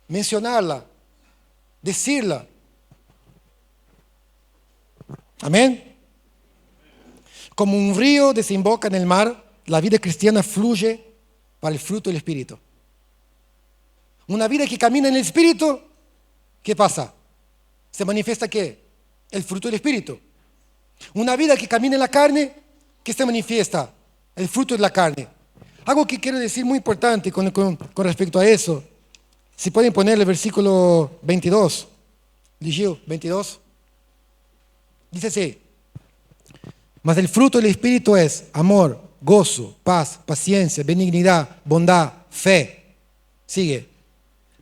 mencionarla, decirla. Amén. Como un río desemboca en el mar, la vida cristiana fluye para el fruto del Espíritu. Una vida que camina en el Espíritu, ¿qué pasa? ¿Se manifiesta qué? El fruto del Espíritu. Una vida que camina en la carne, ¿qué se manifiesta? El fruto de la carne. Algo que quiero decir muy importante con respecto a eso. Si pueden ponerle el versículo 22. Ligio, 22. Dice así. Mas el fruto del Espíritu es amor, gozo, paz, paciencia, benignidad, bondad, fe. Sigue.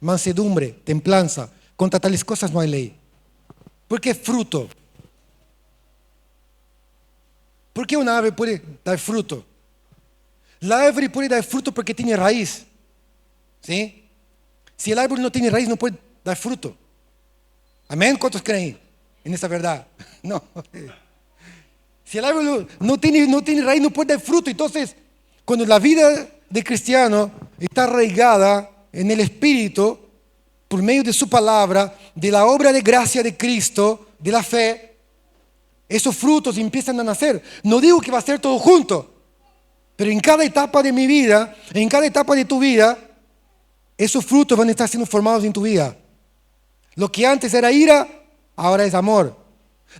Mansedumbre, templanza. Contra tales cosas no hay ley. ¿Por qué fruto? ¿Por qué una ave puede dar fruto? La árvore puede dar fruto porque tiene raíz. ¿Sí? Si el árbol no tiene raíz, no puede dar fruto. ¿Amén? ¿Cuántos creen en esa verdad? No. Si el árbol no tiene raíz, no puede dar fruto. Entonces, cuando la vida de cristiano está arraigada en el Espíritu, por medio de su palabra, de la obra de gracia de Cristo, de la fe, esos frutos empiezan a nacer. No digo que va a ser todo junto, pero en cada etapa de mi vida, en cada etapa de tu vida, esos frutos van a estar siendo formados en tu vida. Lo que antes era ira, ahora es amor.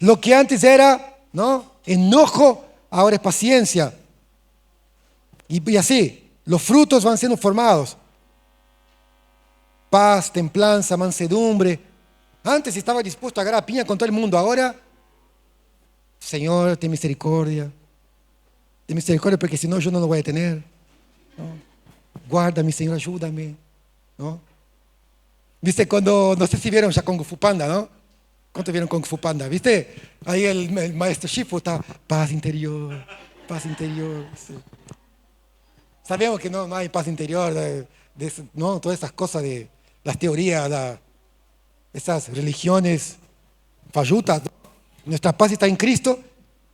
Lo que antes era, enojo, ahora es paciencia. Y así, los frutos van siendo formados. Paz, templanza, mansedumbre. Antes estaba dispuesto a agarrar piña con todo el mundo. Ahora, Señor, ten misericordia. Ten misericordia porque si no yo no lo voy a tener. ¿No? Guárdame, Señor, ayúdame. ¿No? ¿Viste cuando, no sé si vieron ya Kung Fu Panda, ¿no? ¿Cuántos vieron Kung Fu Panda? ¿Viste? Ahí el maestro Shifu está, paz interior, paz interior. Sí. Sabemos que no hay paz interior, ¿no? Todas esas cosas de las teorías, esas religiones fallutas. ¿No? Nuestra paz está en Cristo,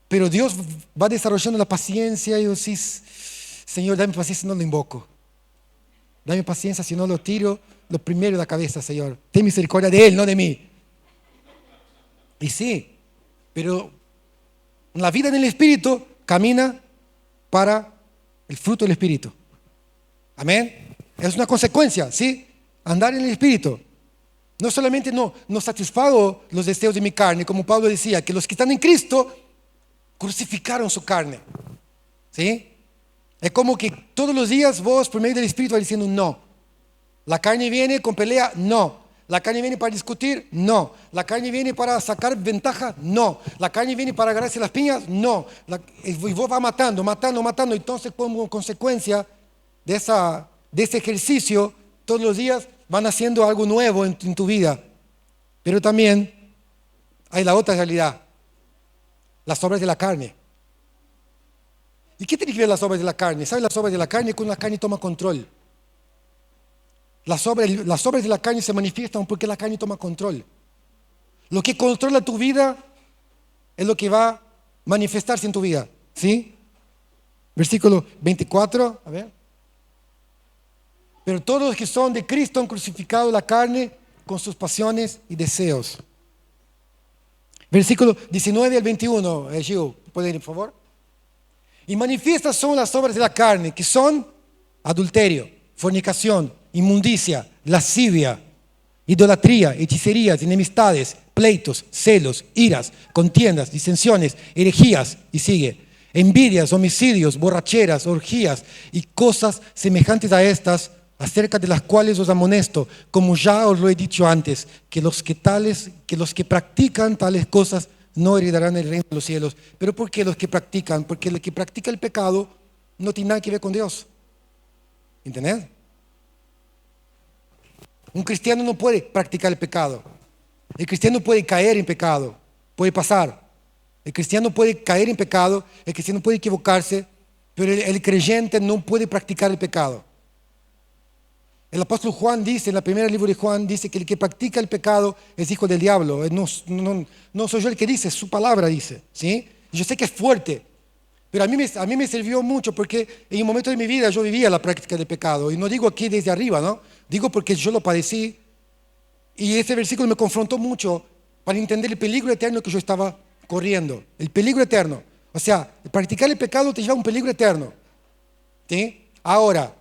pero Dios va desarrollando la paciencia y decís, Señor, dame paciencia si no lo invoco. Dame paciencia si no lo tiro lo primero de la cabeza, Señor. Ten misericordia de Él, no de mí. Y sí, pero la vida en el Espíritu camina para el fruto del Espíritu. Amén. Es una consecuencia, ¿sí? Andar en el Espíritu. No solamente no satisfago los deseos de mi carne, como Pablo decía, que los que están en Cristo crucificaron su carne. ¿Sí? Es como que todos los días vos, por medio del Espíritu, vas diciendo no. La carne viene con pelea, no. La carne viene para discutir, no. La carne viene para sacar ventaja, no. La carne viene para agarrarse las piñas, no. Y vos vas matando. Entonces, como consecuencia de ese ejercicio, todos los días van haciendo algo nuevo en tu vida. Pero también hay la otra realidad, las obras de la carne. ¿Y qué tiene que ver las obras de la carne? ¿Sabes las obras de la carne? Cuando la carne toma control. Las obras de la carne se manifiestan porque la carne toma control. Lo que controla tu vida es lo que va a manifestarse en tu vida. ¿Sí? Versículo 24, a ver. Pero todos los que son de Cristo han crucificado la carne con sus pasiones y deseos. Versículo 19 al 21, Gio, ¿puede ir, por favor? Y manifiestas son las obras de la carne, que son adulterio, fornicación, inmundicia, lascivia, idolatría, hechicerías, enemistades, pleitos, celos, iras, contiendas, disensiones, herejías, y sigue, envidias, homicidios, borracheras, orgías y cosas semejantes a estas, acerca de las cuales os amonesto, como ya os lo he dicho antes, que los que practican tales cosas no heredarán el reino de los cielos. ¿Pero por qué los que practican? Porque el que practica el pecado no tiene nada que ver con Dios. ¿Entendés? Un cristiano no puede practicar el pecado. El cristiano puede caer en pecado. puede pasar. El cristiano puede caer en pecado, el cristiano puede equivocarse, pero el creyente no puede practicar el pecado. El apóstol Juan dice, en el primer libro de Juan, dice que el que practica el pecado es hijo del diablo. No soy yo el que dice, su palabra dice. ¿Sí? Yo sé que es fuerte, pero a mí me sirvió mucho porque en un momento de mi vida yo vivía la práctica del pecado. Y no digo aquí desde arriba, ¿no? Digo porque yo lo padecí. Y ese versículo me confrontó mucho para entender el peligro eterno que yo estaba corriendo. El peligro eterno. O sea, practicar el pecado te lleva a un peligro eterno. ¿Sí? Ahora,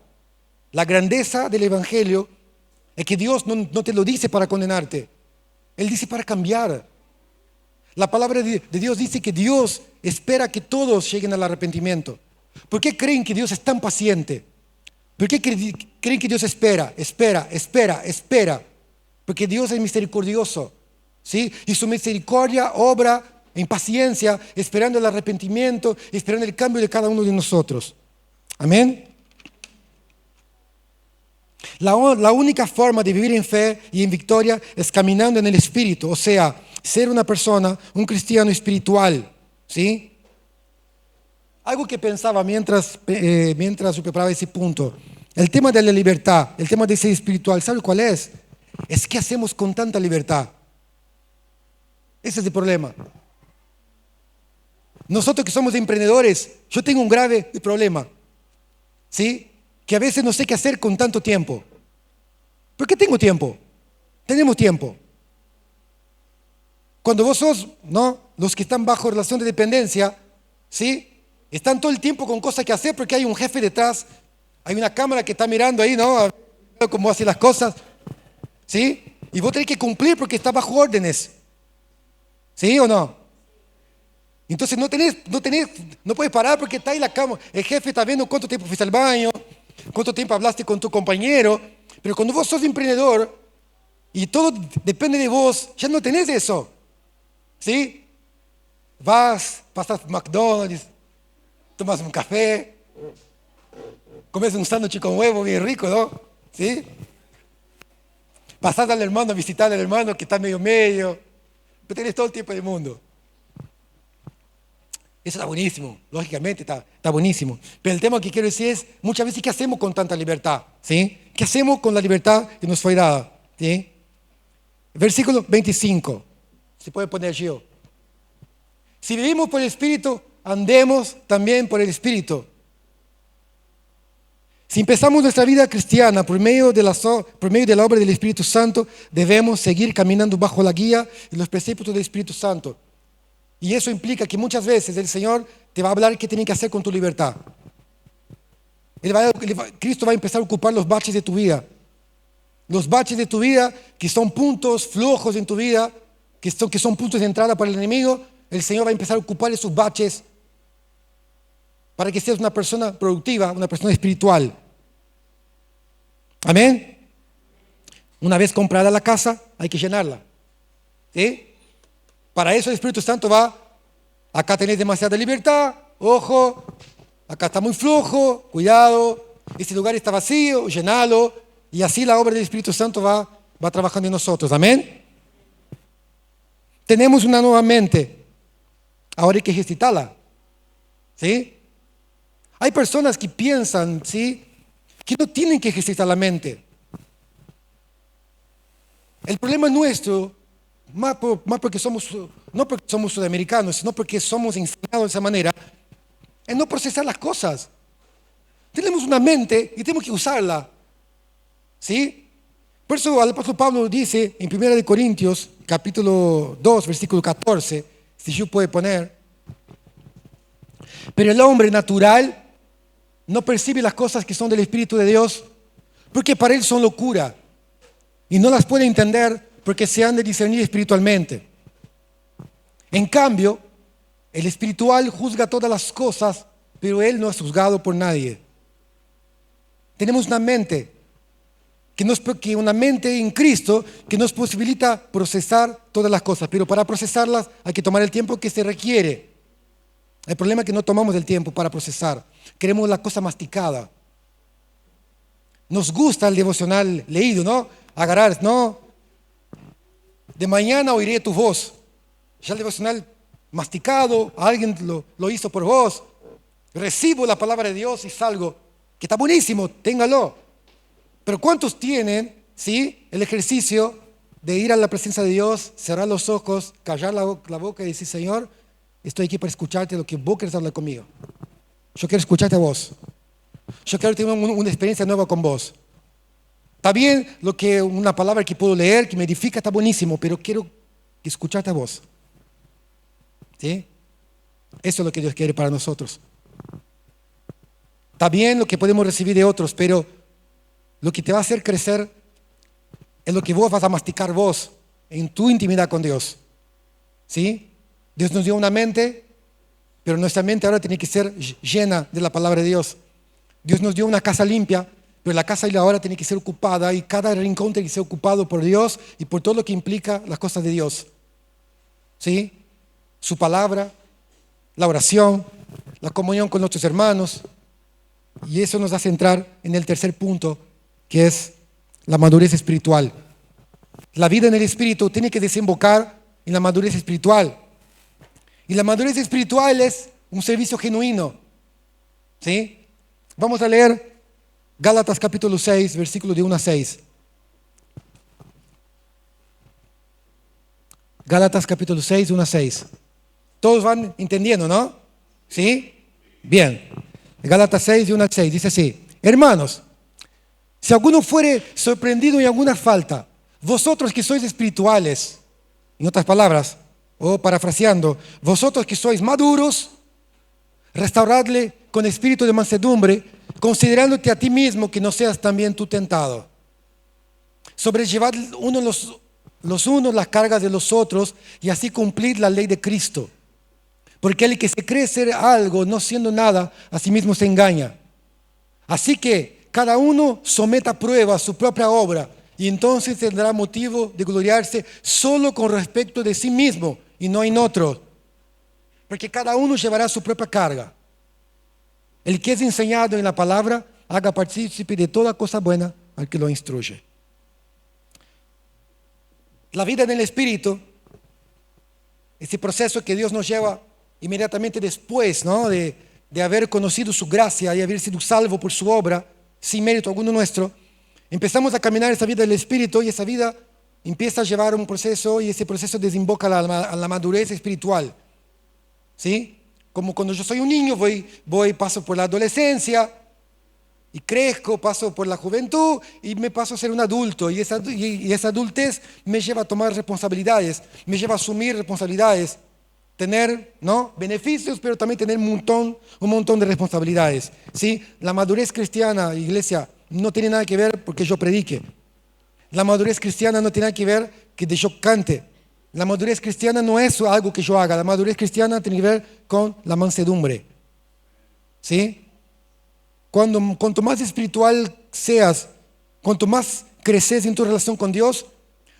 la grandeza del Evangelio es que Dios no te lo dice para condenarte. Él dice para cambiar. La palabra de Dios dice que Dios espera que todos lleguen al arrepentimiento. ¿Por qué creen que Dios es tan paciente? ¿Por qué creen que Dios espera? Porque Dios es misericordioso. ¿Sí? Y su misericordia obra en paciencia, esperando el arrepentimiento, esperando el cambio de cada uno de nosotros. Amén. La única forma de vivir en fe y en victoria es caminando en el Espíritu, o sea, ser una persona, un cristiano espiritual, ¿sí? Algo que pensaba mientras yo preparaba ese punto, el tema de la libertad, el tema de ser espiritual, ¿sabe cuál es? Es qué hacemos con tanta libertad. Ese es el problema. Nosotros que somos emprendedores, yo tengo un grave problema, ¿sí? Que a veces no sé qué hacer con tanto tiempo. ¿Por qué tengo tiempo? Tenemos tiempo. Cuando vos sos, ¿no? Los que están bajo relación de dependencia, ¿sí? Están todo el tiempo con cosas que hacer porque hay un jefe detrás, hay una cámara que está mirando ahí, ¿no? Cómo hace las cosas, ¿sí? Y vos tenés que cumplir porque está bajo órdenes. ¿Sí o no? Entonces no puedes parar porque está ahí la cámara. El jefe está viendo cuánto tiempo fuiste al baño, cuánto tiempo hablaste con tu compañero. Pero cuando vos sos emprendedor y todo depende de vos, ya no tenés eso. ¿Sí? Pasas por McDonald's, tomas un café, comes un sándwich con huevo bien rico, ¿no? ¿Sí? Pasás al hermano a visitar al hermano que está medio, pero tenés todo el tiempo del mundo. Eso está buenísimo, lógicamente está buenísimo. Pero el tema que quiero decir es, muchas veces, ¿qué hacemos con tanta libertad? ¿Sí? ¿Qué hacemos con la libertad que nos fue dada? ¿Sí? Versículo 25. Se puede poner Gio. Si vivimos por el Espíritu, andemos también por el Espíritu. Si empezamos nuestra vida cristiana por medio de la obra del Espíritu Santo, debemos seguir caminando bajo la guía y los preceptos del Espíritu Santo. Y eso implica que muchas veces el Señor te va a hablar qué tiene que hacer con tu libertad. Cristo va a empezar a ocupar los baches de tu vida. Los baches de tu vida, que son puntos flojos en tu vida, que son puntos de entrada para el enemigo, el Señor va a empezar a ocupar esos baches para que seas una persona productiva, una persona espiritual. Amén. Una vez comprada la casa, hay que llenarla. ¿Sí? Para eso el Espíritu Santo va, acá tenés demasiada libertad, ojo, acá está muy flojo, cuidado, este lugar está vacío, llenalo, y así la obra del Espíritu Santo va trabajando en nosotros, amén. Tenemos una nueva mente, ahora hay que ejercitarla, ¿sí? Hay personas que piensan, ¿sí?, que no tienen que ejercitar la mente. El problema nuestro, más porque no porque somos sudamericanos, sino porque somos enseñados de esa manera, es no procesar las cosas. Tenemos una mente y tenemos que usarla. ¿Sí? Por eso el apóstol Pablo dice en 1 Corintios, capítulo 2, versículo 14, si yo puedo poner, pero el hombre natural no percibe las cosas que son del Espíritu de Dios, porque para él son locura, y no las puede entender porque se han de discernir espiritualmente. En cambio, el espiritual juzga todas las cosas, pero él no es juzgado por nadie. Tenemos una mente, una mente en Cristo que nos posibilita procesar todas las cosas, pero para procesarlas hay que tomar el tiempo que se requiere. El problema es que no tomamos el tiempo para procesar. Queremos la cosa masticada. Nos gusta el devocional leído, ¿no? Agarrar, ¿no? De mañana oiré tu voz. ya el devocional masticado, alguien lo hizo por vos. Recibo la palabra de Dios y salgo, que está buenísimo, téngalo. Pero ¿cuántos tienen, sí, el ejercicio de ir a la presencia de Dios, cerrar los ojos, callar la boca y decir, Señor, estoy aquí para escucharte lo que vos querés hablar conmigo. Yo quiero escucharte a vos. Yo quiero tener una experiencia nueva con vos. Está bien lo que una palabra que puedo leer, que me edifica, está buenísimo, pero quiero escucharte a vos. ¿Sí? Eso es lo que Dios quiere para nosotros. Está bien lo que podemos recibir de otros, pero lo que te va a hacer crecer es lo que vos vas a masticar vos en tu intimidad con Dios. ¿Sí? Dios nos dio una mente, pero nuestra mente ahora tiene que ser llena de la palabra de Dios. Dios nos dio una casa limpia, pero la casa ahora tiene que ser ocupada y cada rincón tiene que ser ocupado por Dios y por todo lo que implica las cosas de Dios. ¿Sí? Su palabra, la oración, la comunión con nuestros hermanos. Y eso nos hace entrar en el tercer punto, que es la madurez espiritual. La vida en el Espíritu tiene que desembocar en la madurez espiritual. Y la madurez espiritual es un servicio genuino. ¿Sí? Vamos a leer Gálatas capítulo 6, versículos de 1 a 6. Gálatas capítulo 6, 1 a 6. Todos van entendiendo, ¿no? ¿Sí? Bien. Gálatas 6, de 1 a 6. Dice así. Hermanos, si alguno fuere sorprendido en alguna falta, vosotros que sois espirituales, en otras palabras, o parafraseando, vosotros que sois maduros, restauradle con espíritu de mansedumbre, considerándote a ti mismo que no seas también tú tentado. Sobrellevad los unos las cargas de los otros y así cumplir la ley de Cristo. Porque el que se cree ser algo no siendo nada, a sí mismo se engaña. Así que cada uno someta a prueba su propia obra y entonces tendrá motivo de gloriarse solo con respecto de sí mismo y no en otro. Porque cada uno llevará su propia carga. El que es enseñado en la palabra, haga partícipe de toda cosa buena al que lo instruye. La vida en el Espíritu, ese proceso que Dios nos lleva inmediatamente después, ¿no? de haber conocido su gracia y haber sido salvo por su obra, sin mérito alguno nuestro, empezamos a caminar esa vida del Espíritu y esa vida empieza a llevar un proceso y ese proceso desemboca a la madurez espiritual. ¿Sí? Como cuando yo soy un niño, paso por la adolescencia y crezco, paso por la juventud y me paso a ser un adulto. Y esa adultez me lleva a tomar responsabilidades, me lleva a asumir responsabilidades, tener, ¿no?, beneficios, pero también tener un montón de responsabilidades. ¿Sí? La madurez cristiana, iglesia, no tiene nada que ver porque yo predique. La madurez cristiana no tiene nada que ver que yo cante. La madurez cristiana no es algo que yo haga. La madurez cristiana tiene que ver con la mansedumbre. ¿Sí? Cuanto más espiritual seas, cuanto más creces en tu relación con Dios,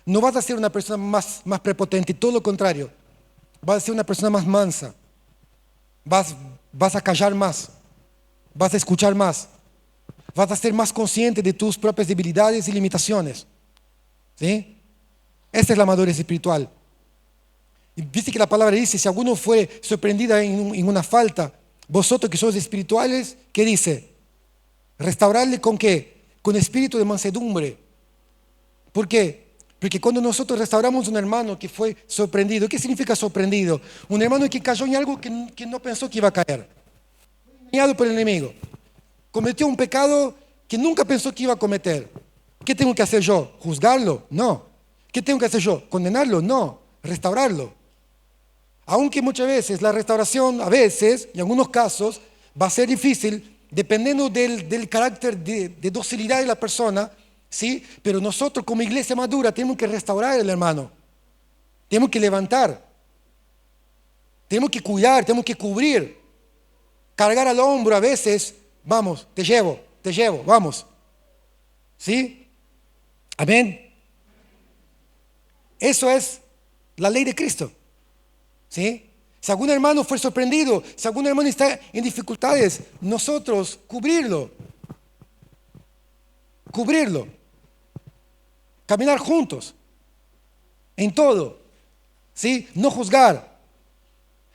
no vas a ser una persona más prepotente, todo lo contrario. Vas a ser una persona más mansa. Vas a callar más. Vas a escuchar más. Vas a ser más consciente de tus propias debilidades y limitaciones. ¿Sí? Esta es la madurez espiritual. Y viste que la palabra dice, si alguno fue sorprendida en una falta, vosotros que sois espirituales, ¿qué dice? Restaurarle ¿con qué? Con espíritu de mansedumbre. ¿Por qué? Porque cuando nosotros restauramos a un hermano que fue sorprendido, ¿qué significa sorprendido? Un hermano que cayó en algo que no pensó que iba a caer. Engañado por el enemigo. Cometió un pecado que nunca pensó que iba a cometer. ¿Qué tengo que hacer yo? ¿Juzgarlo? No. ¿Qué tengo que hacer yo? ¿Condenarlo? No. Restaurarlo. Aunque muchas veces la restauración, a veces, en algunos casos, va a ser difícil, dependiendo del carácter de docilidad de la persona, ¿sí? Pero nosotros como iglesia madura tenemos que restaurar al hermano. Tenemos que levantar. Tenemos que cuidar, tenemos que cubrir. Cargar al hombro a veces, vamos, te llevo, vamos. ¿Sí? Amén. Eso es la ley de Cristo. ¿Sí? Si algún hermano fue sorprendido, si algún hermano está en dificultades, nosotros cubrirlo. Caminar juntos, en todo. ¿sí? No juzgar.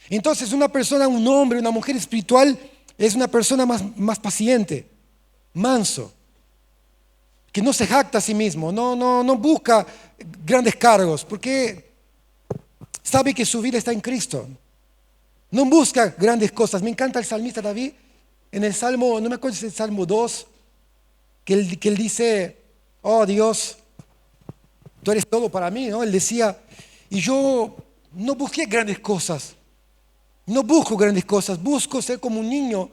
Entonces una persona, un hombre, una mujer espiritual es una persona más paciente, manso, que no se jacta a sí mismo, no busca grandes cargos, porque sabe que su vida está en Cristo. No busca grandes cosas. Me encanta el salmista David, en el Salmo, no me acuerdo si es el Salmo 2, que él dice, oh Dios, tú eres todo para mí, ¿no? Él decía, y yo no busqué grandes cosas, no busco grandes cosas, busco ser como un niño,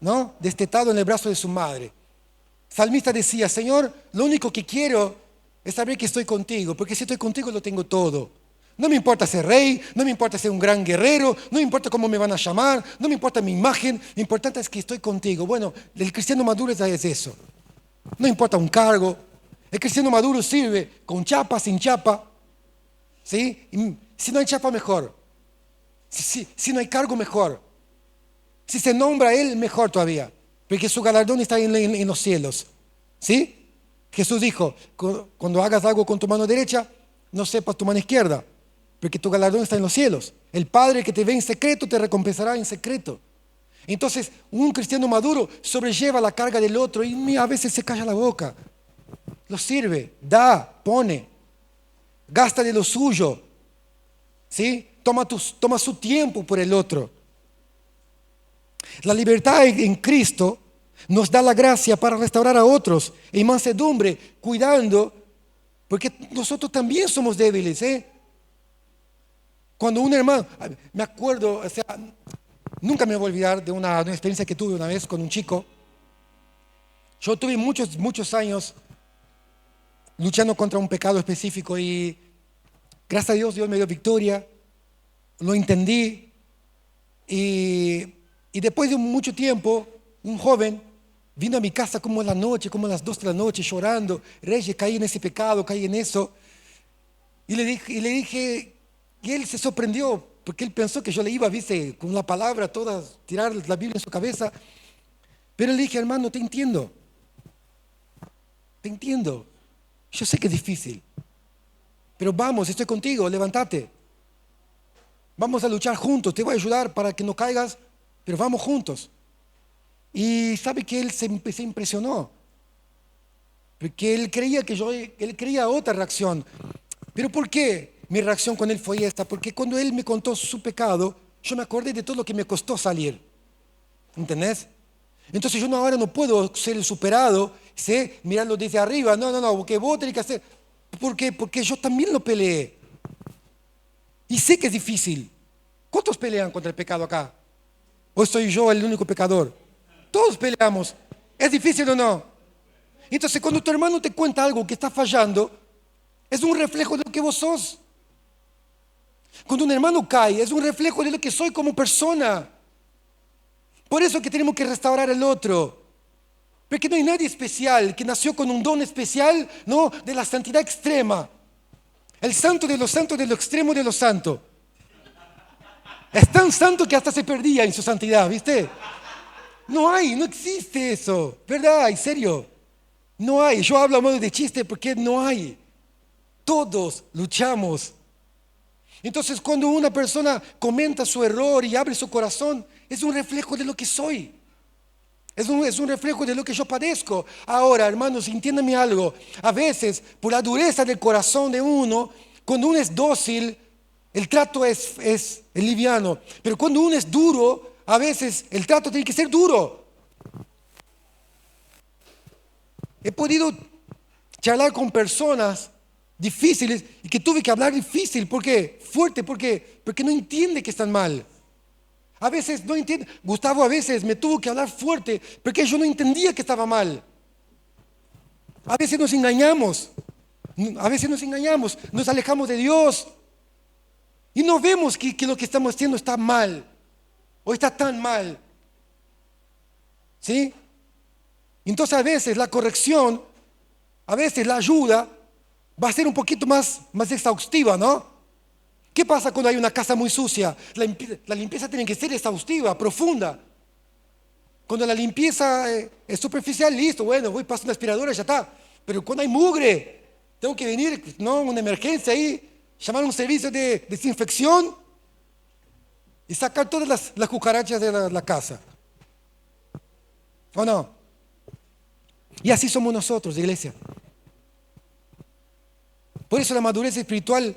¿no? Destetado en el brazo de su madre. El salmista decía, Señor, lo único que quiero es saber que estoy contigo, porque si estoy contigo lo tengo todo. No me importa ser rey, no me importa ser un gran guerrero, no me importa cómo me van a llamar, no me importa mi imagen, lo importante es que estoy contigo. Bueno, el cristiano maduro es eso. No importa un cargo. El cristiano maduro sirve con chapa, sin chapa. ¿Sí? Y si no hay chapa, mejor. Si no hay cargo, mejor. Si se nombra a él, mejor todavía. Porque su galardón está en los cielos. ¿Sí? Jesús dijo, cuando hagas algo con tu mano derecha, no sepas tu mano izquierda. Porque tu galardón está en los cielos. El Padre que te ve en secreto te recompensará en secreto. Entonces, un cristiano maduro sobrelleva la carga del otro y a veces se calla la boca. Lo sirve, da, pone, gasta de lo suyo, ¿sí? Toma su tiempo por el otro. La libertad en Cristo nos da la gracia para restaurar a otros en mansedumbre, cuidando, porque nosotros también somos débiles, ¿eh? Cuando un hermano, me acuerdo, o sea, nunca me voy a olvidar de una experiencia que tuve una vez con un chico. Yo tuve muchos años luchando contra un pecado específico y gracias a Dios me dio victoria, lo entendí y después de mucho tiempo, un joven vino a mi casa como en la noche, como a las 2 de la noche, llorando, Reyes, caí en ese pecado, caí en eso. Y le dije, y él se sorprendió, porque él pensó que yo le iba, viste, con la palabra toda, tirar la Biblia en su cabeza. Pero le dije, hermano, te entiendo. Yo sé que es difícil, pero vamos, estoy contigo, levántate. Vamos a luchar juntos, te voy a ayudar para que no caigas, pero vamos juntos. Y sabe que él se impresionó, porque él creía otra reacción. ¿Pero por qué mi reacción con él fue esta? Porque cuando él me contó su pecado, yo me acordé de todo lo que me costó salir. ¿Entendés? Entonces yo ahora no puedo ser el superado, ¿sí? Mirarlo desde arriba. No, porque vos tenés que hacer. ¿Por qué? Porque yo también lo peleé. Y sé que es difícil. ¿Cuántos pelean contra el pecado acá? ¿O soy yo el único pecador? Todos peleamos. ¿Es difícil o no? Entonces cuando tu hermano te cuenta algo que está fallando, es un reflejo de lo que vos sos. Cuando un hermano cae, es un reflejo de lo que soy como persona. Por eso que tenemos que restaurar al otro. Porque no hay nadie especial que nació con un don especial, ¿no? De la santidad extrema. El santo de los santos, de lo extremo de los santos. Es tan santo que hasta se perdía en su santidad, ¿viste? No existe eso, ¿verdad? En serio. No hay. Yo hablo a modo de chiste porque no hay. Todos luchamos. Entonces, cuando una persona comenta su error y abre su corazón, es un reflejo de lo que soy. Es un reflejo de lo que yo padezco. Ahora, hermanos, entiéndanme algo. A veces, por la dureza del corazón de uno, cuando uno es dócil, el trato es liviano. Pero cuando uno es duro, a veces el trato tiene que ser duro. He podido charlar con personas difíciles y que tuve que hablar difícil. ¿Por qué? Fuerte, ¿por qué? Porque no entiende que están mal. A veces no entiende. Gustavo a veces me tuvo que hablar fuerte porque yo no entendía que estaba mal. A veces nos engañamos, nos alejamos de Dios y no vemos que lo que estamos haciendo está mal o está tan mal. ¿Sí? Entonces a veces la corrección, a veces la ayuda va a ser un poquito más exhaustiva, ¿no? ¿Qué pasa cuando hay una casa muy sucia? La limpieza tiene que ser exhaustiva, profunda. Cuando la limpieza es superficial, listo, bueno, voy paso una aspiradora y ya está. Pero cuando hay mugre, tengo que venir, ¿no? Una emergencia ahí. llamar a un servicio de desinfección y sacar todas las cucarachas de la casa. ¿O no? Y así somos nosotros, iglesia. Por eso la madurez espiritual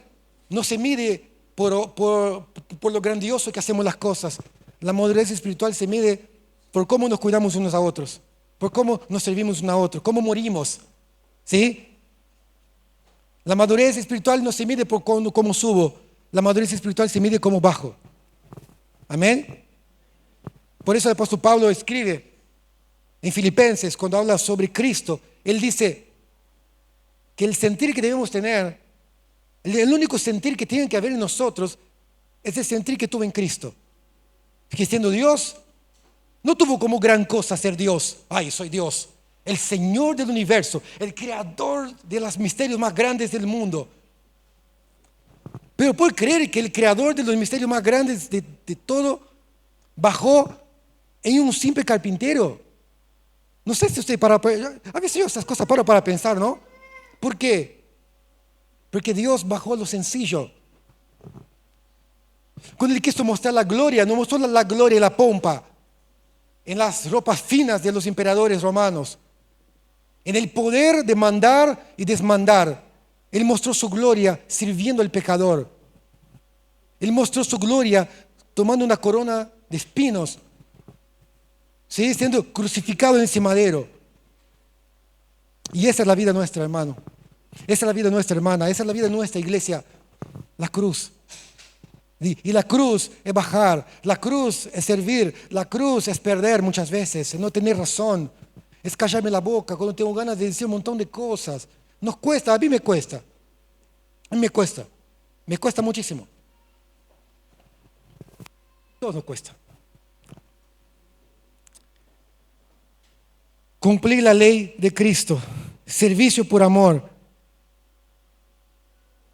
no se mide por lo grandioso que hacemos las cosas. La madurez espiritual se mide por cómo nos cuidamos unos a otros, por cómo nos servimos unos a otros, cómo morimos. ¿Sí? La madurez espiritual no se mide por cómo subo, la madurez espiritual se mide cómo bajo. Amén. Por eso el apóstol Pablo escribe en Filipenses, cuando habla sobre Cristo, él dice que el sentir que debemos tener, el único sentir que tiene que haber en nosotros, es el sentir que tuvo en Cristo. Que siendo Dios, no tuvo como gran cosa ser Dios. Ay, soy Dios. El Señor del universo, el creador de los misterios más grandes del mundo. Pero por creer que el creador de los misterios más grandes de todo bajó en un simple carpintero. No sé si usted a veces yo esas cosas paro para pensar, ¿no? ¿Por qué? Porque Dios bajó a lo sencillo. Cuando Él quiso mostrar la gloria, no mostró la gloria y la pompa en las ropas finas de los emperadores romanos, en el poder de mandar y desmandar. Él mostró su gloria sirviendo al pecador. Él mostró su gloria tomando una corona de espinos, ¿sí? Siendo crucificado en ese madero. Y esa es la vida nuestra, hermano. Esa es la vida nuestra, hermana. Esa es la vida de nuestra iglesia. La cruz. Y la cruz es bajar. La cruz es servir. La cruz es perder muchas veces, es no tener razón. Es callarme la boca cuando tengo ganas de decir un montón de cosas. Nos cuesta, a mí me cuesta. A mí me cuesta. Me cuesta muchísimo. Todo nos cuesta. Cumplir la ley de Cristo. Servicio por amor.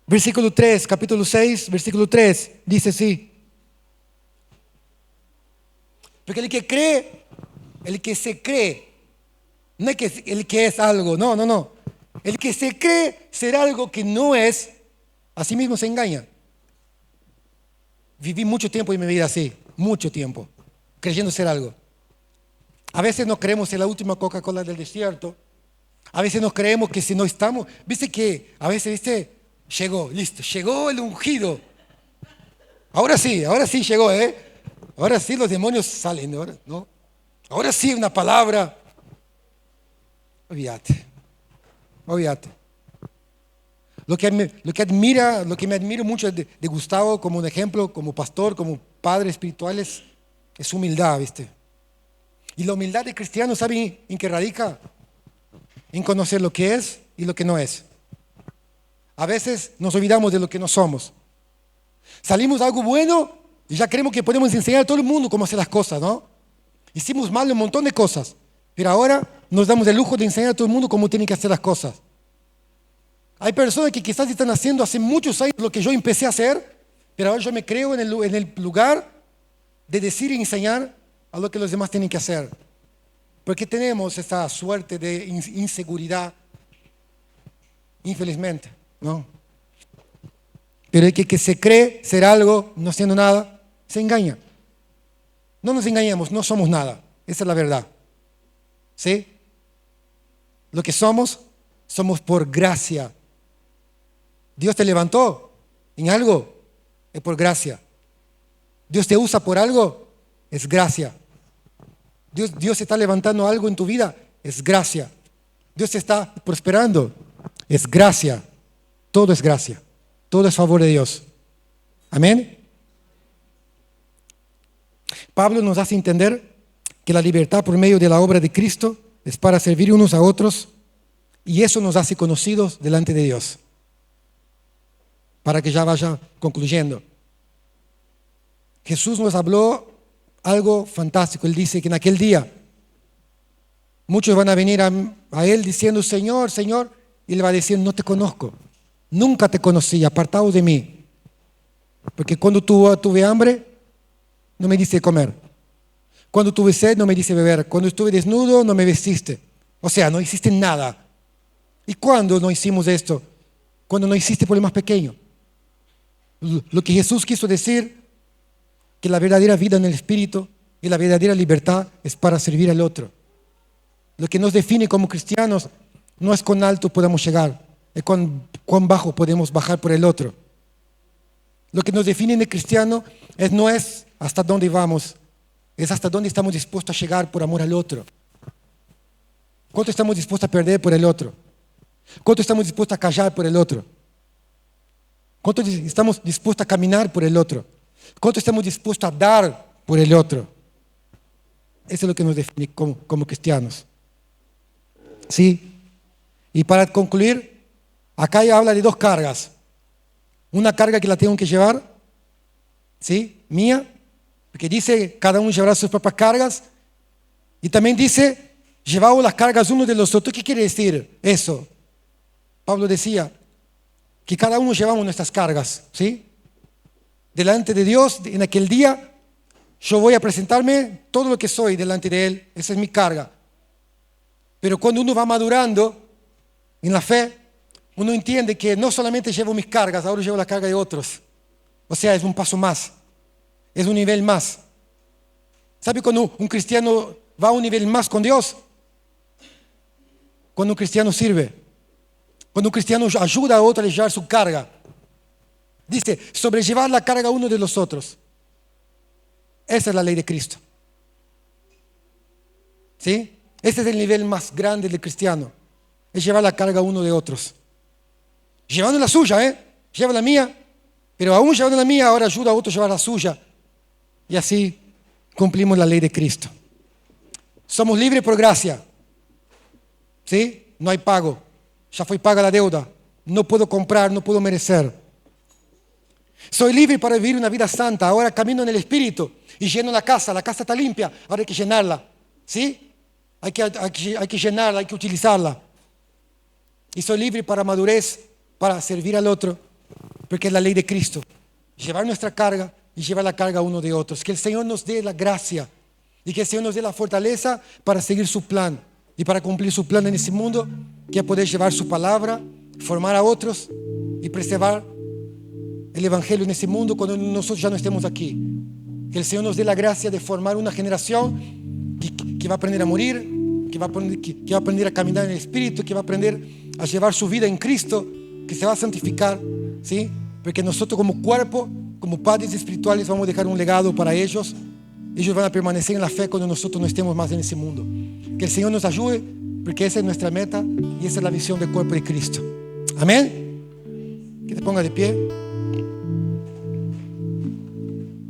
Versículo 3, capítulo 6, versículo 3, dice así. Porque el que cree, el que se cree, no es que el que es algo, no. El que se cree ser algo que no es, a sí mismo se engaña. Viví mucho tiempo en mi vida así, mucho tiempo, creyendo ser algo. A veces nos creemos en la última Coca-Cola del desierto. A veces nos creemos que si no estamos, viste que a veces, llegó, listo, llegó el ungido. Ahora sí llegó, Ahora sí los demonios salen, ¿no? Ahora sí una palabra. Olvídate. Lo que me admiro mucho de Gustavo como un ejemplo, como pastor, como padre espiritual, es su humildad, ¿viste? Y la humildad de cristiano, ¿saben en qué radica? En conocer lo que es y lo que no es. A veces nos olvidamos de lo que no somos. Salimos de algo bueno y ya creemos que podemos enseñar a todo el mundo cómo hacer las cosas, ¿no? Hicimos mal un montón de cosas, pero ahora nos damos el lujo de enseñar a todo el mundo cómo tienen que hacer las cosas. Hay personas que quizás están haciendo hace muchos años lo que yo empecé a hacer, pero ahora yo me creo en el lugar de decir y enseñar a lo que los demás tienen que hacer. Porque tenemos esta suerte de inseguridad, infelizmente, ¿no? Pero el que se cree ser algo, no siendo nada, se engaña. No nos engañemos, no somos nada. Esa es la verdad. ¿Sí? Lo que somos por gracia. Dios te levantó en algo, es por gracia. Dios te usa por algo, es gracia. Dios está levantando algo en tu vida, es gracia. Dios te está prosperando, es gracia. Todo es gracia. Todo es favor de Dios. Amén. Pablo nos hace entender que la libertad por medio de la obra de Cristo es para servir unos a otros, y eso nos hace conocidos delante de Dios. Para que ya vaya concluyendo. Jesús nos habló algo fantástico. Él dice que en aquel día muchos van a venir a Él diciendo, Señor, Señor, y Él va a decir, no te conozco, nunca te conocí, apartaos de mí. Porque cuando tuve hambre, no me diste de comer. Cuando tuve sed, no me diste de beber. Cuando estuve desnudo, no me vestiste. O sea, no hiciste nada. ¿Y cuándo no hicimos esto? Cuando no hiciste por el más pequeño. Lo que Jesús quiso decir, que la verdadera vida en el Espíritu y la verdadera libertad es para servir al otro. Lo que nos define como cristianos no es cuán alto podemos llegar, es cuán bajo podemos bajar por el otro. Lo que nos define de cristiano no es hasta dónde vamos, es hasta dónde estamos dispuestos a llegar por amor al otro. ¿Cuánto estamos dispuestos a perder por el otro? ¿Cuánto estamos dispuestos a callar por el otro? ¿Cuánto estamos dispuestos a caminar por el otro? ¿Cuánto estamos dispuestos a dar por el otro? Eso es lo que nos define como cristianos. ¿Sí? Y para concluir, acá habla de 2 cargas. Una carga que la tengo que llevar, ¿sí? Mía, porque dice, cada uno llevará sus propias cargas. Y también dice, llevamos las cargas uno de los otros. ¿Qué quiere decir eso? Pablo decía que cada uno llevamos nuestras cargas, ¿sí? Delante de Dios, en aquel día, yo voy a presentarme todo lo que soy delante de Él. Esa es mi carga. Pero cuando uno va madurando en la fe, uno entiende que no solamente llevo mis cargas, ahora llevo la carga de otros. O sea, es un paso más, es un nivel más. ¿Sabe cuando un cristiano va a un nivel más con Dios? Cuando un cristiano sirve, cuando un cristiano ayuda a otro a llevar su carga. Dice, sobrellevar la carga uno de los otros. Esa es la ley de Cristo. ¿Sí? Ese es el nivel más grande del cristiano. Es llevar la carga uno de otros. Llevando la suya, lleva la mía, pero aún llevando la mía, ahora ayuda a otro a llevar la suya. Y así cumplimos la ley de Cristo. Somos libres por gracia. ¿Sí? No hay pago. Ya fue paga la deuda. No puedo comprar, no puedo merecer. Soy libre para vivir una vida santa. Ahora camino en el Espíritu y lleno la casa está limpia, ahora hay que llenarla. ¿Sí? Hay que llenarla, hay que utilizarla. Y soy libre para madurez, para servir al otro, porque es la ley de Cristo. Llevar nuestra carga y llevar la carga uno de otros. Que el Señor nos dé la gracia y que el Señor nos dé la fortaleza para seguir su plan y para cumplir su plan en ese mundo, que es poder llevar su palabra, formar a otros y preservar el Evangelio en ese mundo cuando nosotros ya no estemos aquí. Que el Señor nos dé la gracia de formar una generación que va a aprender a morir, que va a aprender a caminar en el Espíritu, que va a aprender a llevar su vida en Cristo, que se va a santificar, ¿sí? Porque nosotros como cuerpo, como padres espirituales, vamos a dejar un legado para ellos. Ellos van a permanecer en la fe cuando nosotros no estemos más en ese mundo. Que el Señor nos ayude, porque esa es nuestra meta y esa es la visión del cuerpo de Cristo. Amén. Que te ponga de pie.